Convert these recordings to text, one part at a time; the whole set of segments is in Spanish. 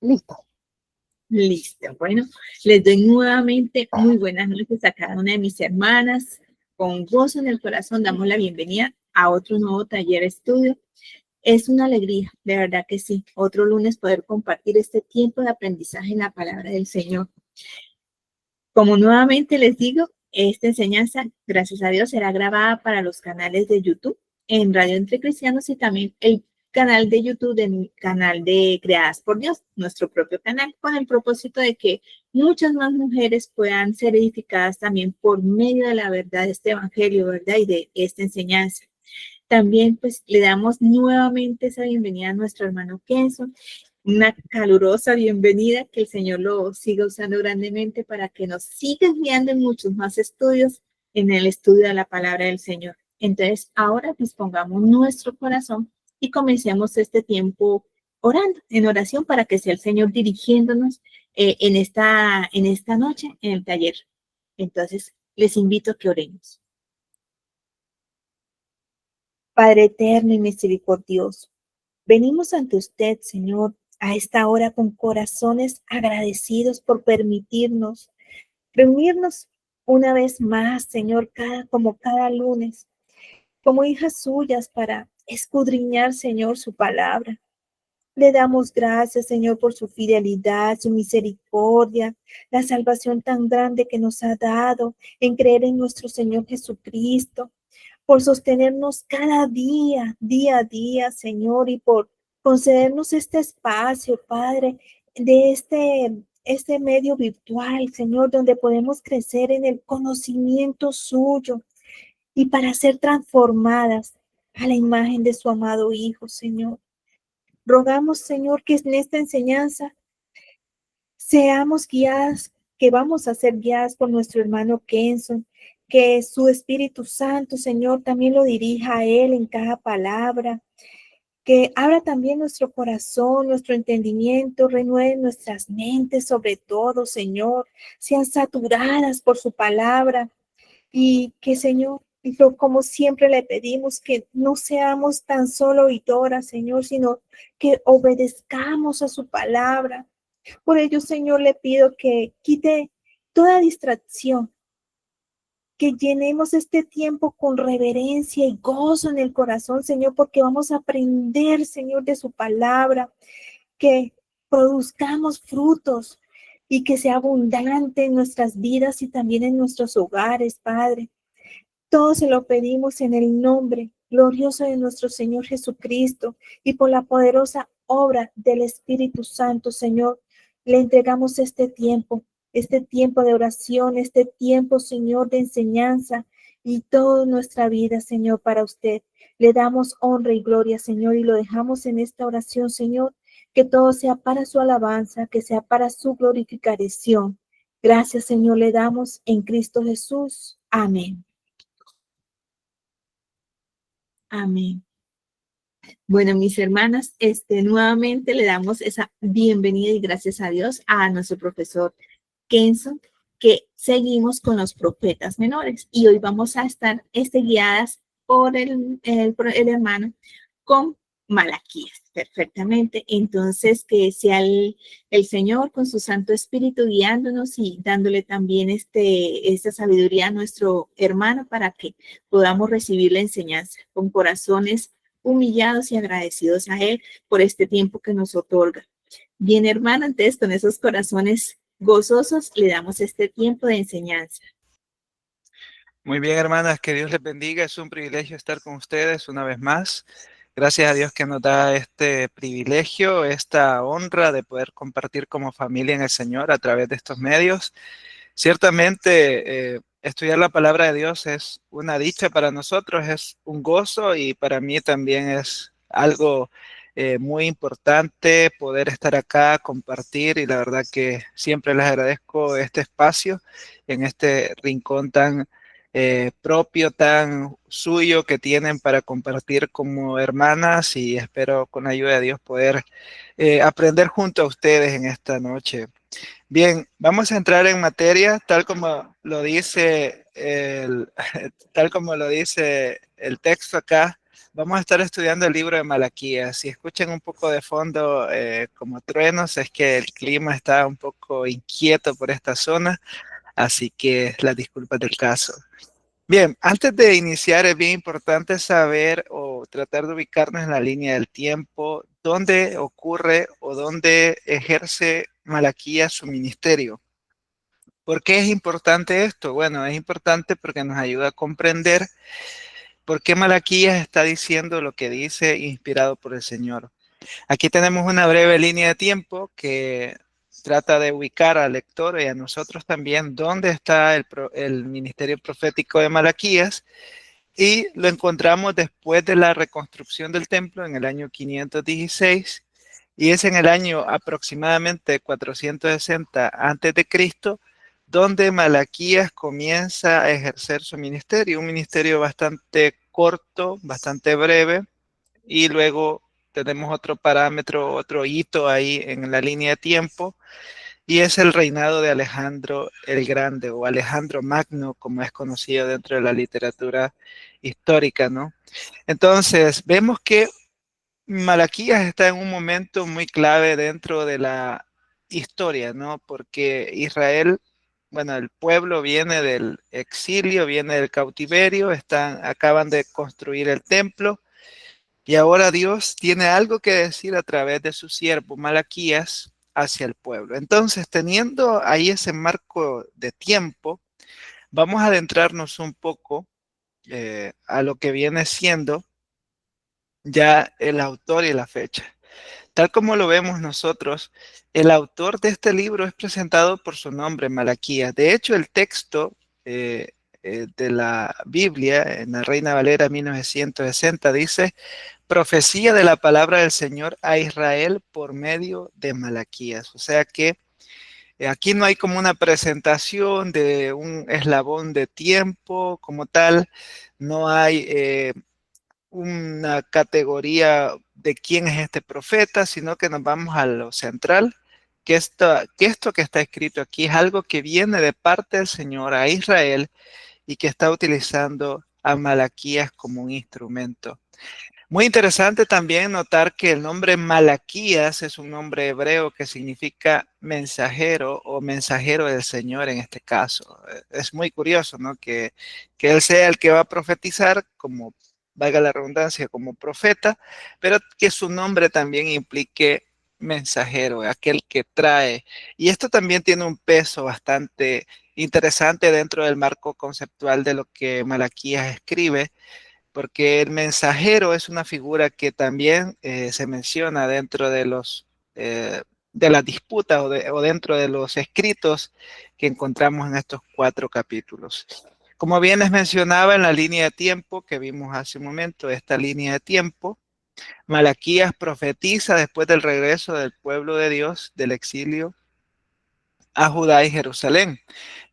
Listo. Listo. Bueno, les doy nuevamente muy buenas noches a cada una de mis hermanas. Con gozo en el corazón damos la bienvenida a otro nuevo taller estudio. Es una alegría, de verdad que sí. Otro lunes poder compartir este tiempo de aprendizaje en la palabra del Señor. Como nuevamente les digo, esta enseñanza, gracias a Dios, será grabada para los canales de YouTube en Radio Entre Cristianos y también el canal de YouTube del canal de Creadas por Dios, nuestro propio canal, con el propósito de que muchas más mujeres puedan ser edificadas también por medio de la verdad de este evangelio, ¿verdad? Y de esta enseñanza. También pues le damos nuevamente esa bienvenida a nuestro hermano Kenson, una calurosa bienvenida, que el Señor lo siga usando grandemente para que nos siga guiando en muchos más estudios, en el estudio de la palabra del Señor. Entonces, ahora dispongamos nuestro corazón y comencemos este tiempo orando, en oración, para que sea el Señor dirigiéndonos en esta noche en el taller. Entonces, les invito a que oremos. Padre eterno y misericordioso, venimos ante usted, Señor, a esta hora con corazones agradecidos por permitirnos reunirnos una vez más, Señor, como cada lunes, como hijas suyas, para escudriñar, Señor, su palabra. Le damos gracias, Señor, por su fidelidad, su misericordia, la salvación tan grande que nos ha dado en creer en nuestro Señor Jesucristo, por sostenernos cada día, día a día, Señor, y por concedernos este espacio, Padre, de este medio virtual, Señor, donde podemos crecer en el conocimiento suyo y para ser transformadas a la imagen de su amado Hijo, Señor. Rogamos, Señor, que en esta enseñanza seamos guiadas, que vamos a ser guiadas por nuestro hermano Kenson, que su Espíritu Santo, Señor, también lo dirija a él en cada palabra, que abra también nuestro corazón, nuestro entendimiento, renueve nuestras mentes, sobre todo, Señor, sean saturadas por su palabra y que, Señor, como siempre le pedimos, que no seamos tan solo oidoras, Señor, sino que obedezcamos a su palabra. Por ello, Señor, le pido que quite toda distracción, que llenemos este tiempo con reverencia y gozo en el corazón, Señor, porque vamos a aprender, Señor, de su palabra, que produzcamos frutos y que sea abundante en nuestras vidas y también en nuestros hogares, Padre. Todo se lo pedimos en el nombre glorioso de nuestro Señor Jesucristo y por la poderosa obra del Espíritu Santo, Señor. Le entregamos este tiempo de oración, este tiempo, Señor, de enseñanza y toda nuestra vida, Señor, para usted. Le damos honra y gloria, Señor, y lo dejamos en esta oración, Señor, que todo sea para su alabanza, que sea para su glorificación. Gracias, Señor, le damos en Cristo Jesús. Amén. Amén. Bueno, mis hermanas, nuevamente le damos esa bienvenida y gracias a Dios a nuestro profesor Kenson, que seguimos con los profetas menores y hoy vamos a estar guiadas por el hermano con Malaquías, perfectamente. Entonces, que sea el Señor con su Santo Espíritu guiándonos y dándole también esta sabiduría a nuestro hermano para que podamos recibir la enseñanza con corazones humillados y agradecidos a Él por este tiempo que nos otorga. Bien, hermana, entonces con esos corazones gozosos le damos este tiempo de enseñanza. Muy bien, hermanas, que Dios les bendiga. Es un privilegio estar con ustedes una vez más. Gracias a Dios que nos da este privilegio, esta honra de poder compartir como familia en el Señor a través de estos medios. Ciertamente, estudiar la palabra de Dios es una dicha para nosotros, es un gozo y para mí también es algo muy importante poder estar acá, compartir y la verdad que siempre les agradezco este espacio en este rincón tan propio, tan suyo que tienen para compartir como hermanas y espero con la ayuda de Dios poder aprender junto a ustedes en esta noche. Bien, vamos a entrar en materia tal como lo dice tal como lo dice el texto acá. Vamos a estar estudiando el libro de Malaquías. Si escuchan un poco de fondo como truenos, es que el clima está un poco inquieto por esta zona, así que las disculpas del caso. Bien, antes de iniciar es bien importante saber o tratar de ubicarnos en la línea del tiempo, dónde ocurre o dónde ejerce Malaquías su ministerio. ¿Por qué es importante esto? Bueno, es importante porque nos ayuda a comprender por qué Malaquías está diciendo lo que dice inspirado por el Señor. Aquí tenemos una breve línea de tiempo que trata de ubicar al lector y a nosotros también dónde está el ministerio profético de Malaquías, y lo encontramos después de la reconstrucción del templo en el año 516, y es en el año aproximadamente 460 antes de Cristo donde Malaquías comienza a ejercer su ministerio, un ministerio bastante corto, bastante breve, y luego tenemos otro parámetro, otro hito ahí en la línea de tiempo, y es el reinado de Alejandro el Grande o Alejandro Magno, como es conocido dentro de la literatura histórica, ¿no? Entonces, vemos que Malaquías está en un momento muy clave dentro de la historia, ¿no? Porque Israel, bueno, el pueblo viene del exilio, viene del cautiverio, acaban de construir el templo, y ahora Dios tiene algo que decir a través de su siervo Malaquías hacia el pueblo. Entonces, teniendo ahí ese marco de tiempo, vamos a adentrarnos un poco a lo que viene siendo ya el autor y la fecha. Tal como lo vemos nosotros, el autor de este libro es presentado por su nombre, Malaquías. De hecho, el texto de la Biblia, en la Reina Valera 1960, dice: profecía de la palabra del Señor a Israel por medio de Malaquías. O sea que aquí no hay como una presentación de un eslabón de tiempo como tal, no hay una categoría de quién es este profeta, sino que nos vamos a lo central, que esto que está escrito aquí es algo que viene de parte del Señor a Israel y que está utilizando a Malaquías como un instrumento. Muy interesante también notar que el nombre Malaquías es un nombre hebreo que significa mensajero o mensajero del Señor en este caso. Es muy curioso, ¿no? Que él sea el que va a profetizar, como valga la redundancia, como profeta, pero que su nombre también implique mensajero, aquel que trae. Y esto también tiene un peso bastante interesante dentro del marco conceptual de lo que Malaquías escribe, porque el mensajero es una figura que también se menciona dentro de de las disputas o dentro de los escritos que encontramos en estos 4 capítulos. Como bien les mencionaba en la línea de tiempo que vimos hace un momento, esta línea de tiempo, Malaquías profetiza después del regreso del pueblo de Dios del exilio a Judá y Jerusalén.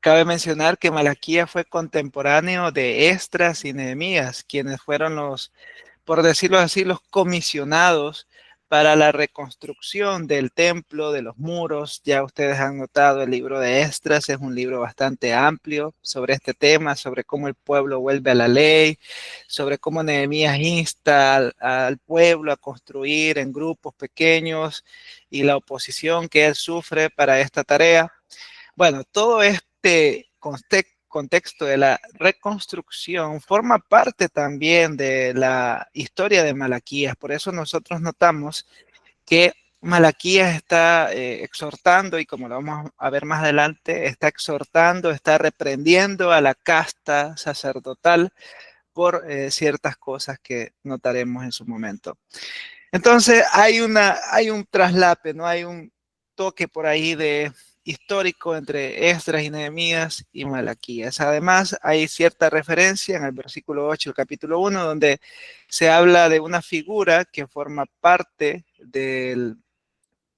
Cabe mencionar que Malaquías fue contemporáneo de Esdras y Nehemías, quienes fueron por decirlo así, los comisionados para la reconstrucción del templo, de los muros. Ya ustedes han notado, el libro de Esdras es un libro bastante amplio sobre este tema, sobre cómo el pueblo vuelve a la ley, sobre cómo Nehemías insta al pueblo a construir en grupos pequeños y la oposición que él sufre para esta tarea. Bueno, todo este contexto de la reconstrucción forma parte también de la historia de Malaquías. Por eso nosotros notamos que Malaquías está exhortando, y como lo vamos a ver más adelante, está exhortando, está reprendiendo a la casta sacerdotal por ciertas cosas que notaremos en su momento. Entonces hay un traslape, ¿no? Hay un toque por ahí de histórico entre Esdras y Nehemías y Malaquías. Además, hay cierta referencia en el versículo 8 del capítulo 1, donde se habla de una figura que forma parte de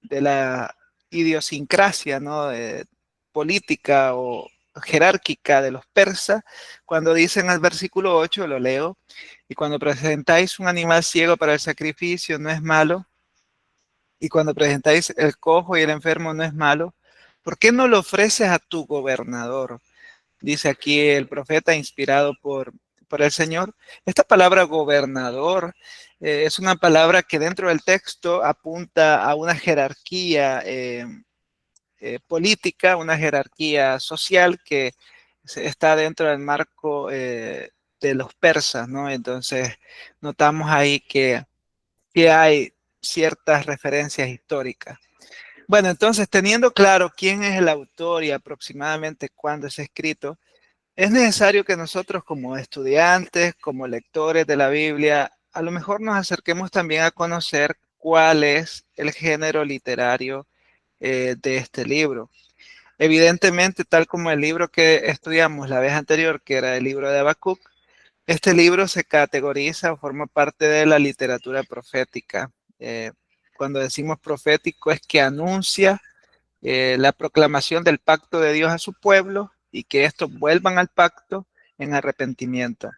la idiosincrasia, ¿no? Política o jerárquica de los persas, cuando dicen al versículo 8, lo leo: y cuando presentáis un animal ciego para el sacrificio, no es malo, y cuando presentáis el cojo y el enfermo, no es malo, ¿por qué no lo ofreces a tu gobernador? Dice aquí el profeta inspirado por el Señor. Esta palabra gobernador es una palabra que dentro del texto apunta a una jerarquía política, una jerarquía social que está dentro del marco de los persas, ¿no? Entonces, notamos ahí que hay ciertas referencias históricas. Bueno, entonces, teniendo claro quién es el autor y aproximadamente cuándo es escrito, es necesario que nosotros como estudiantes, como lectores de la Biblia, a lo mejor nos acerquemos también a conocer cuál es el género literario de este libro. Evidentemente, tal como el libro que estudiamos la vez anterior, que era el libro de Habacuc, este libro se categoriza o forma parte de la literatura profética. Eh, Cuando decimos profético es que anuncia la proclamación del pacto de Dios a su pueblo y que estos vuelvan al pacto en arrepentimiento.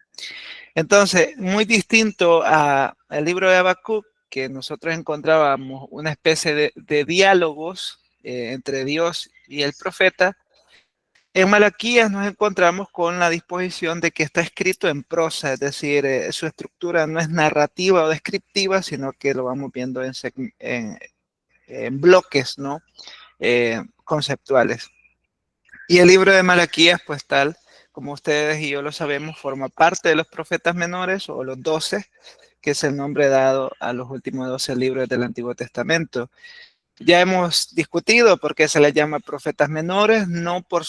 Entonces, muy distinto al libro de Habacuc, que nosotros encontrábamos una especie de diálogos entre Dios y el profeta, en Malaquías nos encontramos con la disposición de que está escrito en prosa, es decir, su estructura no es narrativa o descriptiva, sino que lo vamos viendo en bloques, ¿no? Conceptuales. Y el libro de Malaquías, pues tal como ustedes y yo lo sabemos, forma parte de los profetas menores o los 12, que es el nombre dado a los últimos 12 libros del Antiguo Testamento. Ya hemos discutido por qué se les llama profetas menores, no por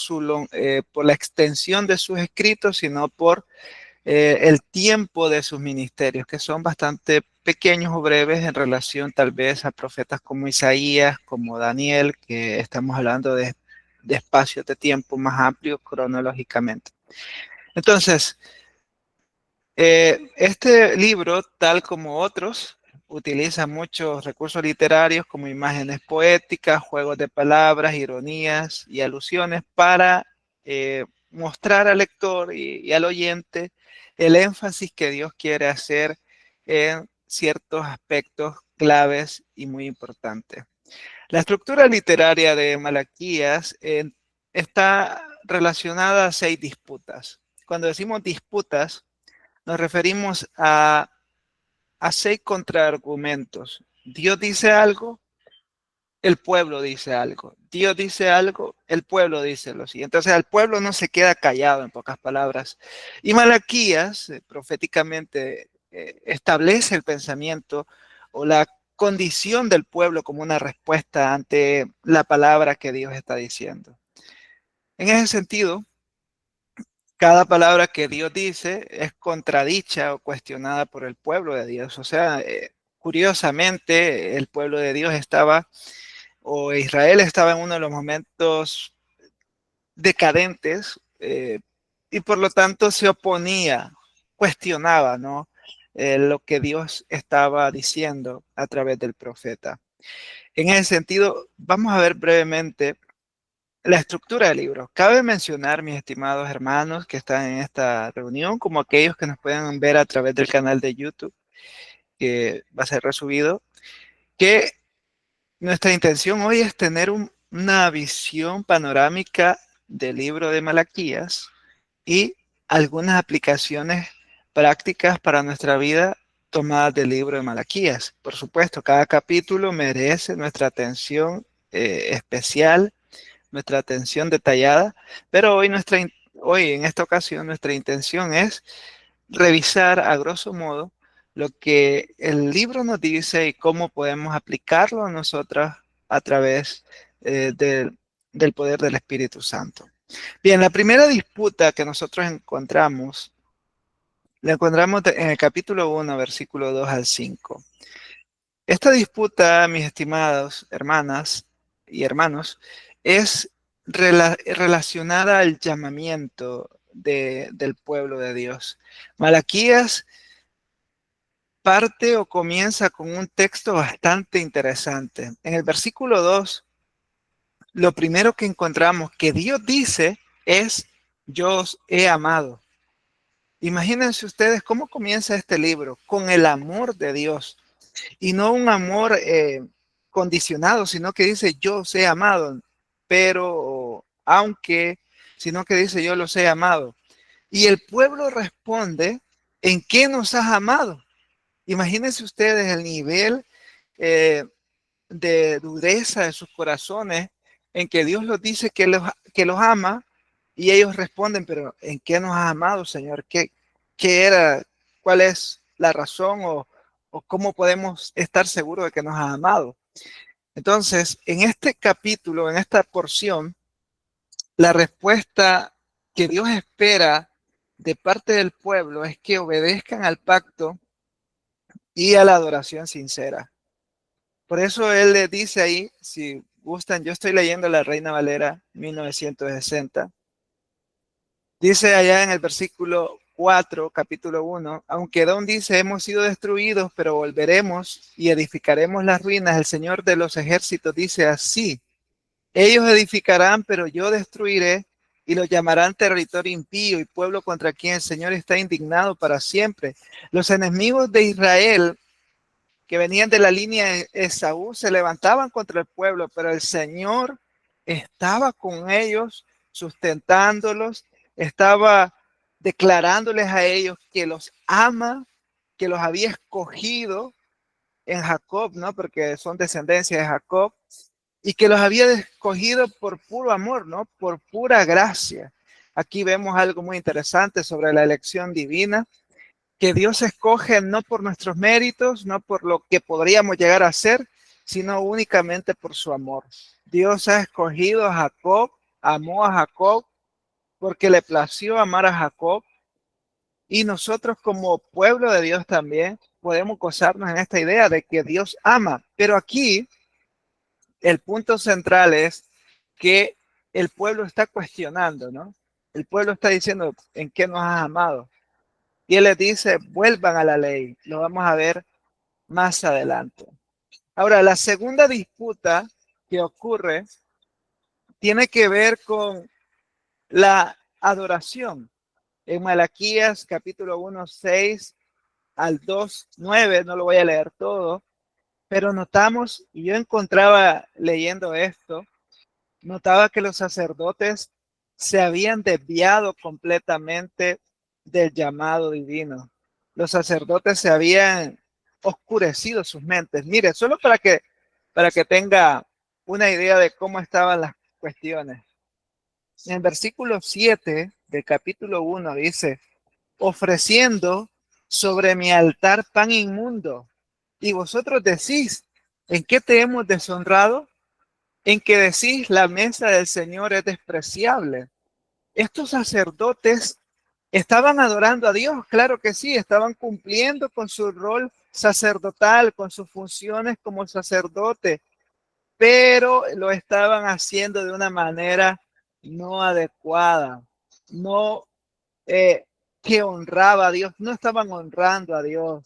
la extensión de sus escritos, sino por el tiempo de sus ministerios, que son bastante pequeños o breves en relación tal vez a profetas como Isaías, como Daniel, que estamos hablando de espacios de tiempo más amplios cronológicamente. Entonces, este libro, tal como otros, utiliza muchos recursos literarios como imágenes poéticas, juegos de palabras, ironías y alusiones para mostrar al lector y al oyente el énfasis que Dios quiere hacer en ciertos aspectos claves y muy importantes. La estructura literaria de Malaquías está relacionada a 6 disputas. Cuando decimos disputas, nos referimos a 6 contraargumentos. Dios dice algo, el pueblo dice algo. Dios dice algo, el pueblo dice lo siguiente. Entonces, el pueblo no se queda callado, en pocas palabras. Y Malaquías, proféticamente, establece el pensamiento o la condición del pueblo como una respuesta ante la palabra que Dios está diciendo. En ese sentido, cada palabra que Dios dice es contradicha o cuestionada por el pueblo de Dios. O sea, curiosamente, el pueblo de Dios estaba, o Israel estaba en uno de los momentos decadentes y por lo tanto se oponía, cuestionaba, ¿no? Lo que Dios estaba diciendo a través del profeta. En ese sentido, vamos a ver brevemente la estructura del libro. Cabe mencionar, mis estimados hermanos que están en esta reunión, como aquellos que nos pueden ver a través del canal de YouTube, que va a ser resubido, que nuestra intención hoy es tener una visión panorámica del libro de Malaquías y algunas aplicaciones prácticas para nuestra vida tomadas del libro de Malaquías. Por supuesto, cada capítulo merece nuestra atención especial, nuestra atención detallada, pero hoy en esta ocasión nuestra intención es revisar a grosso modo lo que el libro nos dice y cómo podemos aplicarlo a nosotras a través del poder del Espíritu Santo. Bien, la primera disputa que nosotros encontramos, la encontramos en el capítulo 1, versículo 2 al 5. Esta disputa, mis estimados hermanas y hermanos, es relacionada al llamamiento del pueblo de Dios. Malaquías parte o comienza con un texto bastante interesante. En el versículo 2, lo primero que encontramos que Dios dice es, yo os he amado. Imagínense ustedes cómo comienza este libro, con el amor de Dios. Y no un amor condicionado, sino que dice yo os he amado, pero aunque, sino que dice yo los he amado. Y el pueblo responde, ¿en qué nos has amado? Imagínense ustedes el nivel eh, de dureza de sus corazones en que Dios los dice que los ama y ellos responden, pero ¿en qué nos has amado, Señor? ¿Qué era? ¿Cuál es la razón o cómo podemos estar seguros de que nos has amado? Entonces, en este capítulo, en esta porción, la respuesta que Dios espera de parte del pueblo es que obedezcan al pacto y a la adoración sincera. Por eso él le dice ahí, si gustan, yo estoy leyendo la Reina Valera 1960. Dice allá en el versículo 4, capítulo 1, aunque Edom dice, hemos sido destruidos, pero volveremos y edificaremos las ruinas, el Señor de los ejércitos dice así, ellos edificarán, pero yo destruiré y lo llamarán territorio impío y pueblo contra quien el Señor está indignado para siempre. Los enemigos de Israel que venían de la línea de Esaú se levantaban contra el pueblo, pero el Señor estaba con ellos, sustentándolos, estaba declarándoles a ellos que los ama, que los había escogido en Jacob, ¿no? Porque son descendencia de Jacob, y que los había escogido por puro amor, ¿no? Por pura gracia. Aquí vemos algo muy interesante sobre la elección divina, que Dios escoge no por nuestros méritos, no por lo que podríamos llegar a ser, sino únicamente por su amor. Dios ha escogido a Jacob, amó a Jacob porque le plació amar a Jacob, y nosotros como pueblo de Dios también podemos gozarnos en esta idea de que Dios ama. Pero aquí el punto central es que el pueblo está cuestionando, ¿no? El pueblo está diciendo, ¿en qué nos has amado? Y él les dice, vuelvan a la ley. Lo vamos a ver más adelante. Ahora, la segunda disputa que ocurre tiene que ver con la adoración. En Malaquías capítulo 1, 6 al 2, 9, no lo voy a leer todo, pero notamos, y yo encontraba leyendo esto, notaba que los sacerdotes se habían desviado completamente del llamado divino. Los sacerdotes se habían oscurecido sus mentes. Mire, solo para que tenga una idea de cómo estaban las cuestiones. En el versículo 7 del capítulo 1 dice, ofreciendo sobre mi altar pan inmundo. Y vosotros decís, ¿en qué te hemos deshonrado? En que decís la mesa del Señor es despreciable. Estos sacerdotes estaban adorando a Dios, claro que sí, estaban cumpliendo con su rol sacerdotal, con sus funciones como sacerdote, pero lo estaban haciendo de una manera no adecuada, no que honraba a Dios, no estaban honrando a Dios.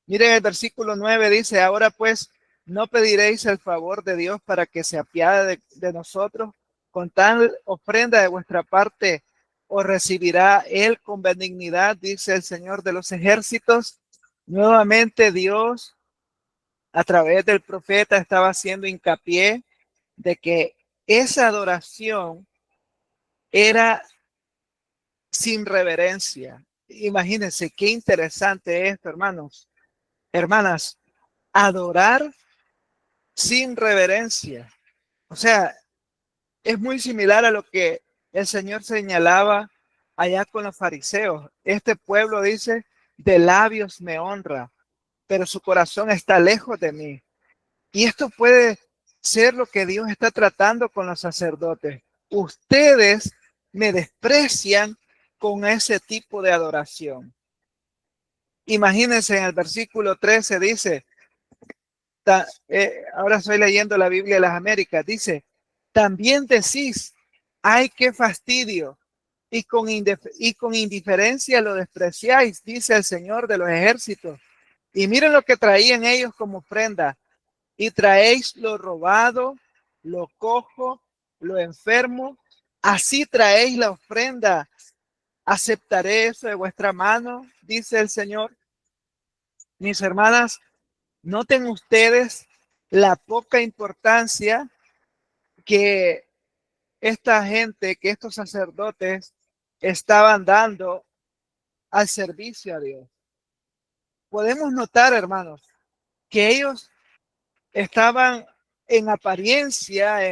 Miren el versículo 9 dice, ahora pues no pediréis el favor de Dios para que se apiade de nosotros, con tal ofrenda de vuestra parte os recibirá él con benignidad, dice el Señor de los ejércitos. Nuevamente Dios a través del profeta estaba haciendo hincapié de que esa adoración era sin reverencia. Imagínense qué interesante esto, hermanos, hermanas, adorar sin reverencia. O sea, es muy similar a lo que el Señor señalaba allá con los fariseos. Este pueblo dice, de labios me honra, pero su corazón está lejos de mí. Y esto puede ser lo que Dios está tratando con los sacerdotes. Ustedes me desprecian con ese tipo de adoración. Imagínense en el versículo 13 dice, ahora estoy leyendo la Biblia de las Américas, dice, también decís, ay, qué fastidio, y con indiferencia lo despreciáis, dice el Señor de los ejércitos. Y miren lo que traían ellos como ofrenda, y traéis lo robado, lo cojo, lo enfermo, así traéis la ofrenda, aceptaré eso de vuestra mano, dice el Señor. Mis hermanas, noten ustedes la poca importancia que esta gente, que estos sacerdotes estaban dando al servicio a Dios. Podemos notar, hermanos, que ellos estaban en apariencia,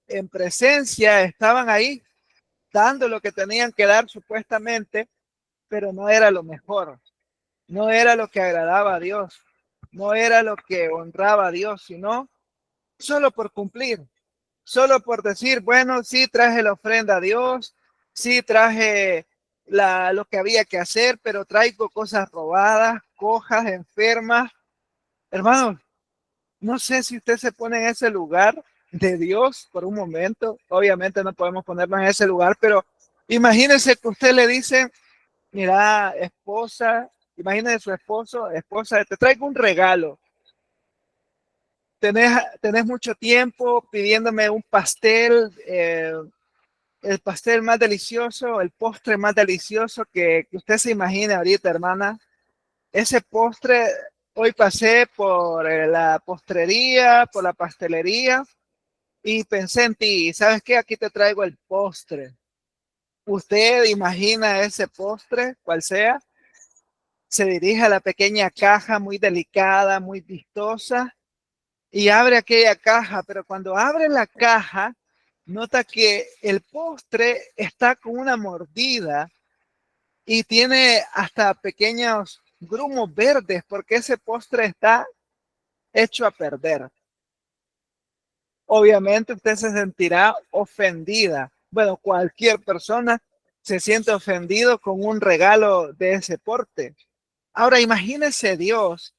en presencia, estaban ahí dando lo que tenían que dar supuestamente, pero no era lo mejor, no era lo que agradaba a Dios, no era lo que honraba a Dios, sino solo por cumplir, solo por decir, bueno, sí traje la ofrenda a Dios, sí traje lo que había que hacer, pero traigo cosas robadas, cojas, enfermas. Hermanos, no sé si usted se pone en ese lugar de Dios por un momento. Obviamente no podemos ponernos en ese lugar, pero imagínese que usted le dice, mira, esposa, imagínese su esposo, esposa, te traigo un regalo. Tenés mucho tiempo pidiéndome un pastel, el pastel más delicioso, el postre más delicioso que usted se imagine ahorita, hermana. Ese postre, hoy pasé por la postrería, por la pastelería y pensé en ti. ¿Sabes qué? Aquí te traigo el postre. Usted imagina ese postre, cual sea, se dirige a la pequeña caja muy delicada, muy vistosa y abre aquella caja, pero cuando abre la caja, nota que el postre está con una mordida y tiene hasta pequeños grumos verdes porque ese postre está hecho a perder. Obviamente usted se sentirá ofendida. Bueno, cualquier persona se siente ofendido con un regalo de ese porte. Ahora imagínese Dios,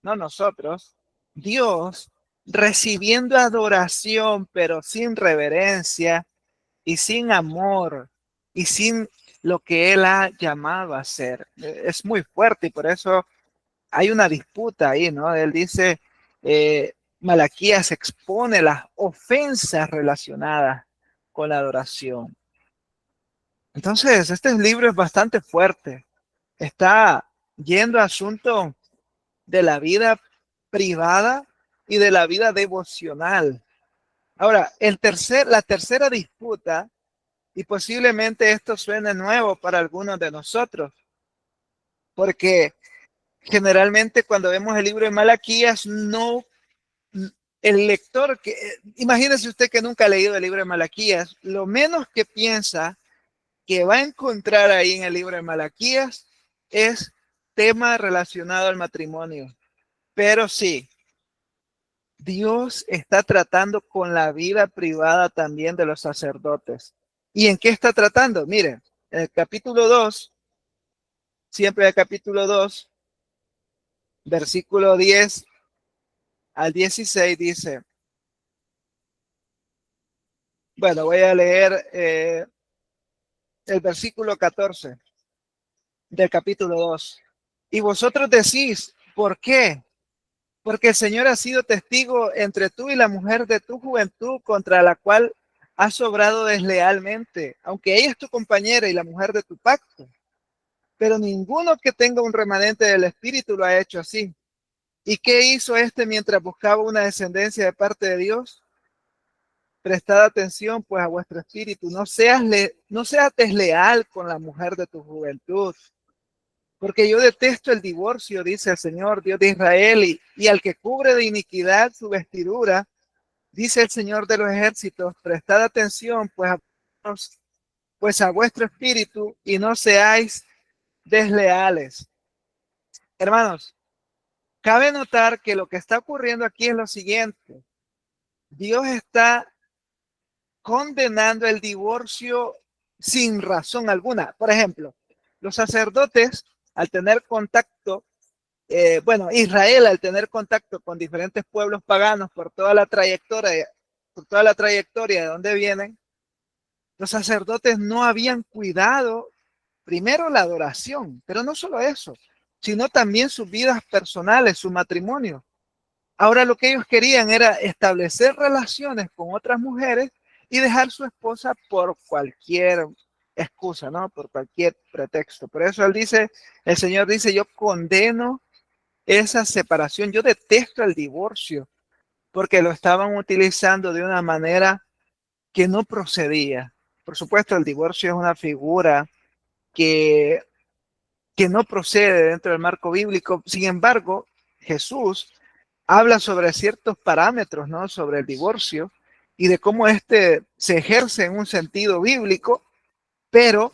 no nosotros, Dios recibiendo adoración, pero sin reverencia y sin amor y sin lo que Él ha llamado a hacer. Es muy fuerte y por eso hay una disputa ahí, ¿no? Él dice, Malaquías expone las ofensas relacionadas con la adoración. Entonces, este libro es bastante fuerte. Está yendo a asuntos de la vida privada y de la vida devocional. Ahora, la tercera disputa, y posiblemente esto suene nuevo para algunos de nosotros, porque generalmente cuando vemos el libro de Malaquías, no, el lector, imagínese usted que nunca ha leído el libro de Malaquías, lo menos que piensa que va a encontrar ahí en el libro de Malaquías es tema relacionado al matrimonio. Pero sí, Dios está tratando con la vida privada también de los sacerdotes. ¿Y en qué está tratando? Miren, en el capítulo 2, siempre el capítulo 2, versículo 10 al 16 dice, bueno, voy a leer el versículo 14 del capítulo 2. Y vosotros decís, ¿por qué? Porque el Señor ha sido testigo entre tú y la mujer de tu juventud contra la cual has obrado deslealmente, aunque ella es tu compañera y la mujer de tu pacto. Pero ninguno que tenga un remanente del Espíritu lo ha hecho así. ¿Y qué hizo este mientras buscaba una descendencia de parte de Dios? Prestad atención pues a vuestro espíritu, no seas desleal con la mujer de tu juventud, porque yo detesto el divorcio, dice el Señor, Dios de Israel, y al que cubre de iniquidad su vestidura, dice el Señor de los ejércitos, prestad atención pues a vuestro espíritu y no seáis desleales. Hermanos, cabe notar que lo que está ocurriendo aquí es lo siguiente. Dios está condenando el divorcio sin razón alguna. Por ejemplo, los sacerdotes, al tener contacto, Israel, al tener contacto con diferentes pueblos paganos por toda la trayectoria de donde vienen, los sacerdotes no habían cuidado primero la adoración, pero no solo eso, sino también sus vidas personales, su matrimonio. Ahora lo que ellos querían era establecer relaciones con otras mujeres y dejar su esposa por cualquier excusa, ¿no? Por cualquier pretexto. Por eso el Señor dice, yo condeno esa separación, yo detesto el divorcio, porque lo estaban utilizando de una manera que no procedía. Por supuesto, el divorcio es una figura que, que no procede dentro del marco bíblico. Sin embargo, Jesús habla sobre ciertos parámetros, ¿no? Sobre el divorcio y de cómo este se ejerce en un sentido bíblico, pero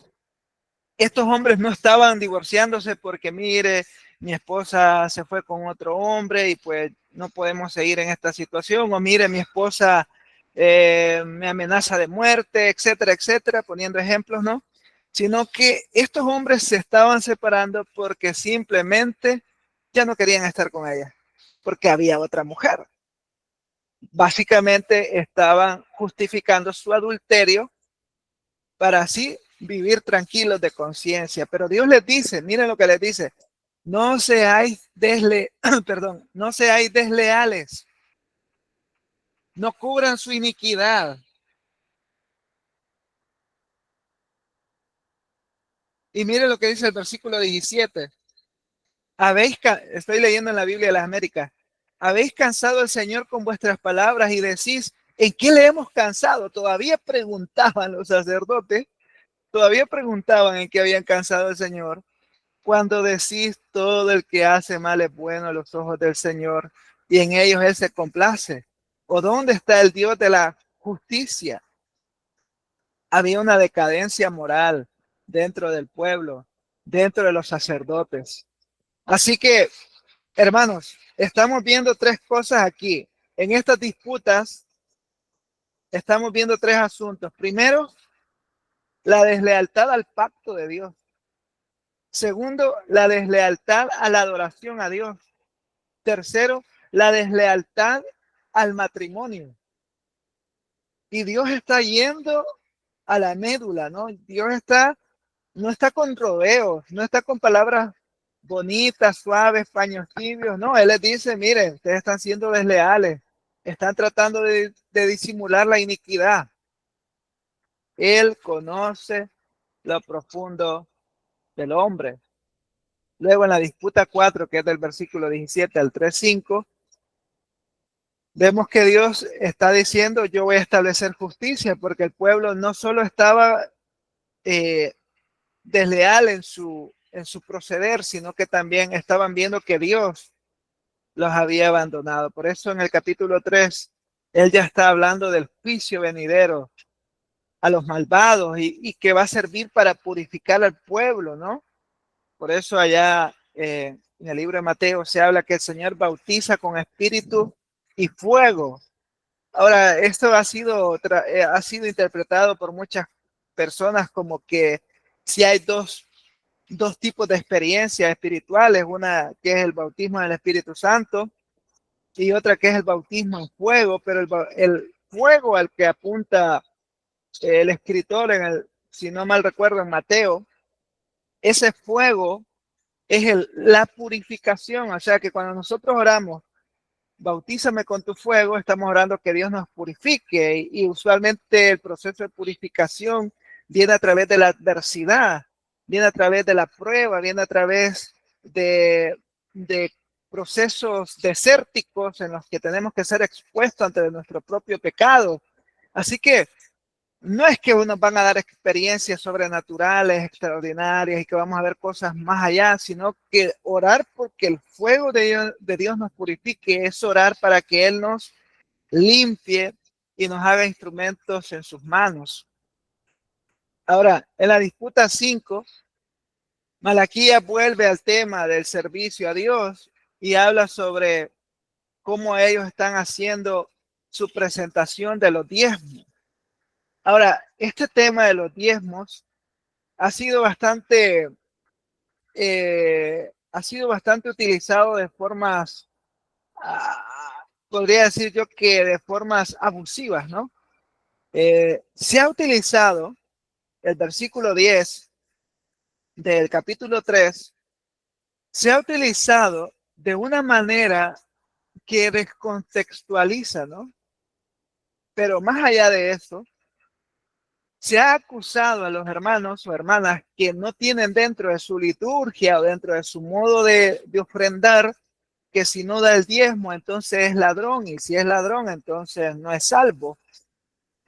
estos hombres no estaban divorciándose porque, mire, mi esposa se fue con otro hombre y pues no podemos seguir en esta situación, o mire, mi esposa me amenaza de muerte, etcétera, etcétera, poniendo ejemplos, ¿no? Sino que estos hombres se estaban separando porque simplemente ya no querían estar con ella, porque había otra mujer. Básicamente estaban justificando su adulterio para así vivir tranquilos de conciencia. Pero Dios les dice, miren lo que les dice, no seáis perdón, no seáis desleales, no cubran su iniquidad. Y miren lo que dice el versículo 17. Estoy leyendo en la Biblia de las Américas. Habéis cansado al Señor con vuestras palabras y decís, ¿en qué le hemos cansado? Todavía preguntaban los sacerdotes, todavía preguntaban en qué habían cansado al Señor. Cuando decís todo el que hace mal es bueno a los ojos del Señor y en ellos Él se complace. ¿O dónde está el Dios de la justicia? Había una decadencia moral dentro del pueblo, dentro de los sacerdotes. Así que, hermanos, estamos viendo tres cosas aquí. En estas disputas estamos viendo tres asuntos. Primero, la deslealtad al pacto de Dios. Segundo, la deslealtad a la adoración a Dios. Tercero, la deslealtad al matrimonio. Y Dios está yendo a la médula, ¿no? No está con rodeos, no está con palabras bonitas, suaves, paños tibios, no. Él les dice, miren, ustedes están siendo desleales, están tratando de disimular la iniquidad. Él conoce lo profundo del hombre. Luego en la disputa 4, que es del versículo 17 al 3:5, vemos que Dios está diciendo, yo voy a establecer justicia, porque el pueblo no solo estaba desleal en su proceder, sino que también estaban viendo que Dios los había abandonado. Por eso en el capítulo 3, él ya está hablando del juicio venidero a los malvados y que va a servir para purificar al pueblo, ¿no? Por eso allá en el libro de Mateo se habla que el Señor bautiza con espíritu y fuego. Ahora, esto ha sido interpretado por muchas personas como que si hay dos tipos de experiencias espirituales, una que es el bautismo del Espíritu Santo y otra que es el bautismo en fuego, pero el fuego al que apunta el escritor, si no mal recuerdo, en Mateo, ese fuego es la purificación, o sea que cuando nosotros oramos, bautízame con tu fuego, estamos orando que Dios nos purifique y usualmente el proceso de purificación viene a través de la adversidad, viene a través de la prueba, viene a través de procesos desérticos en los que tenemos que ser expuestos ante nuestro propio pecado. Así que no es que nos van a dar experiencias sobrenaturales, extraordinarias y que vamos a ver cosas más allá, sino que orar porque el fuego de Dios nos purifique es orar para que Él nos limpie y nos haga instrumentos en sus manos. Ahora, en la disputa 5, Malaquías vuelve al tema del servicio a Dios y habla sobre cómo ellos están haciendo su presentación de los diezmos. Ahora, este tema de los diezmos ha sido bastante utilizado de formas, podría decir yo que de formas abusivas, ¿no? Se ha utilizado el versículo 10 del capítulo 3, se ha utilizado de una manera que descontextualiza, ¿no? Pero más allá de eso, se ha acusado a los hermanos o hermanas que no tienen dentro de su liturgia o dentro de su modo de ofrendar, que si no da el diezmo, entonces es ladrón, y si es ladrón, entonces no es salvo.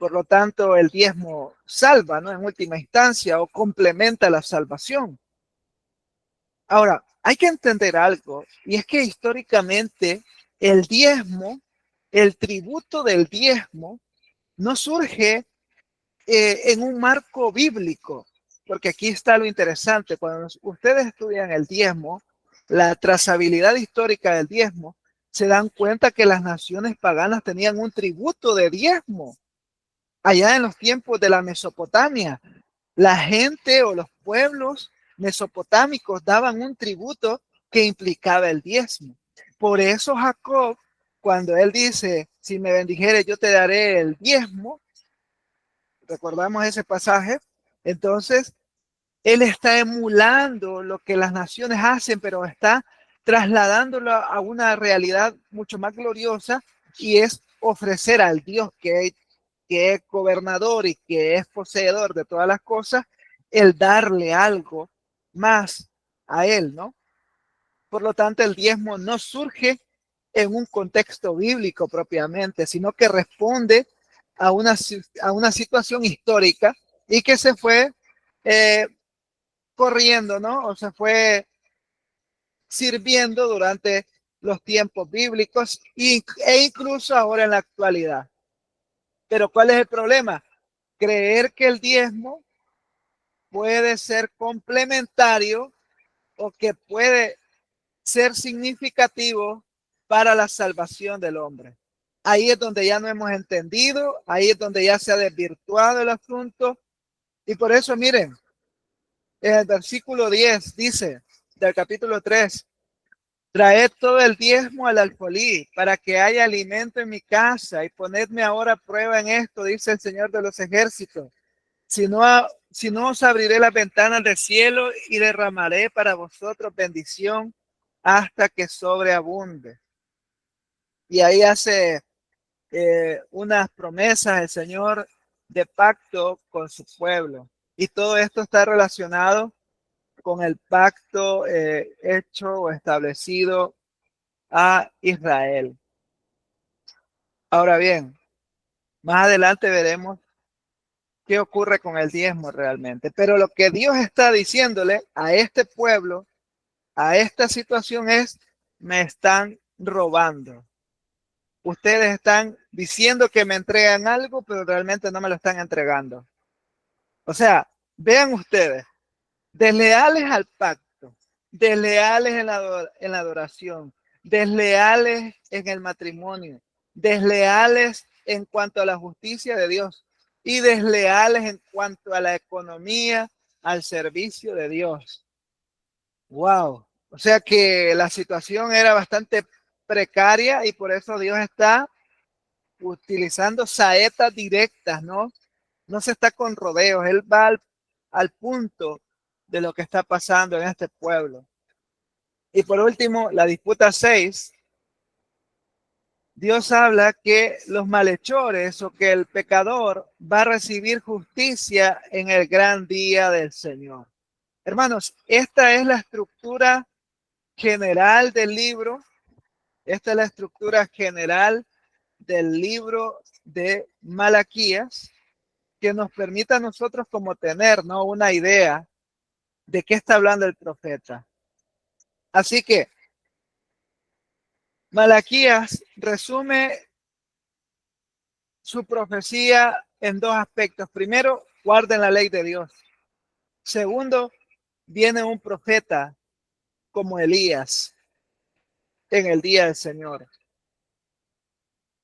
Por lo tanto, el diezmo salva, ¿no? En última instancia, o complementa la salvación. Ahora, hay que entender algo, y es que históricamente el diezmo, el tributo del diezmo, no surge en un marco bíblico, porque aquí está lo interesante. Cuando ustedes estudian el diezmo, la trazabilidad histórica del diezmo, se dan cuenta que las naciones paganas tenían un tributo de diezmo. Allá en los tiempos de la Mesopotamia, la gente o los pueblos mesopotámicos daban un tributo que implicaba el diezmo. Por eso Jacob, cuando él dice, si me bendijeres, yo te daré el diezmo, recordamos ese pasaje, entonces él está emulando lo que las naciones hacen, pero está trasladándolo a una realidad mucho más gloriosa, y es ofrecer al Dios que es gobernador y que es poseedor de todas las cosas, el darle algo más a él, ¿no? Por lo tanto, el diezmo no surge en un contexto bíblico propiamente, sino que responde a una situación histórica y que se fue eh, corriendo, ¿no? O se fue sirviendo durante los tiempos bíblicos e incluso ahora en la actualidad. Pero ¿cuál es el problema? Creer que el diezmo puede ser complementario o que puede ser significativo para la salvación del hombre. Ahí es donde ya no hemos entendido, ahí es donde ya se ha desvirtuado el asunto. Y por eso, miren, en el versículo 10 dice, del capítulo 3, traed todo el diezmo al alfolí para que haya alimento en mi casa y ponedme ahora a prueba en esto, dice el Señor de los ejércitos. Si no os abriré las ventanas del cielo y derramaré para vosotros bendición hasta que sobreabunde. Y ahí hace unas promesas el Señor de pacto con su pueblo. Y todo esto está relacionado con el pacto hecho o establecido a Israel. Ahora bien, más adelante veremos qué ocurre con el diezmo realmente. Pero lo que Dios está diciéndole a este pueblo, a esta situación es, me están robando. Ustedes están diciendo que me entregan algo, pero realmente no me lo están entregando. O sea, vean ustedes, desleales al pacto, desleales en la adoración, desleales en el matrimonio, desleales en cuanto a la justicia de Dios y desleales en cuanto a la economía al servicio de Dios. Wow. O sea que la situación era bastante precaria y por eso Dios está utilizando saetas directas, ¿no? No se está con rodeos, él va al punto de lo que está pasando en este pueblo. Y por último, la disputa 6, Dios habla que los malhechores o que el pecador va a recibir justicia en el gran día del Señor. Hermanos, esta es la estructura general del libro. Esta es la estructura general del libro de Malaquías, que nos permita a nosotros como tener, ¿no?, una idea de qué está hablando el profeta. Así que Malaquías resume su profecía en dos aspectos. Primero, guarden la ley de Dios. Segundo, viene un profeta como Elías en el día del Señor.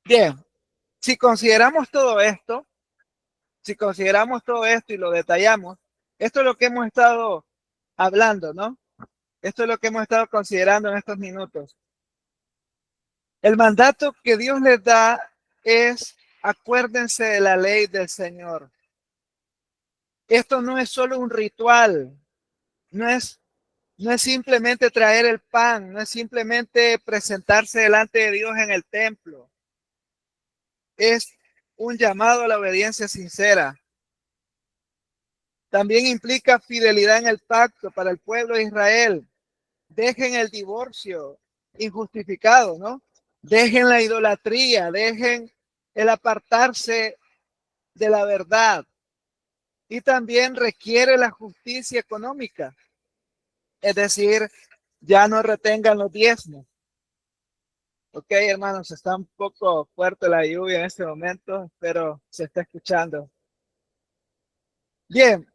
Bien, si consideramos todo esto, y lo detallamos, esto es lo que hemos estado hablando, ¿no? Esto es lo que hemos estado considerando en estos minutos. El mandato que Dios les da es: acuérdense de la ley del Señor. Esto no es solo un ritual, no es simplemente traer el pan, no es simplemente presentarse delante de Dios en el templo. Es un llamado a la obediencia sincera. También implica fidelidad en el pacto para el pueblo de Israel. Dejen el divorcio injustificado, ¿no? Dejen la idolatría, dejen el apartarse de la verdad y también requiere la justicia económica. Es decir, ya no retengan los diezmos. Ok, hermanos, está un poco fuerte la lluvia en este momento, pero se está escuchando. Bien,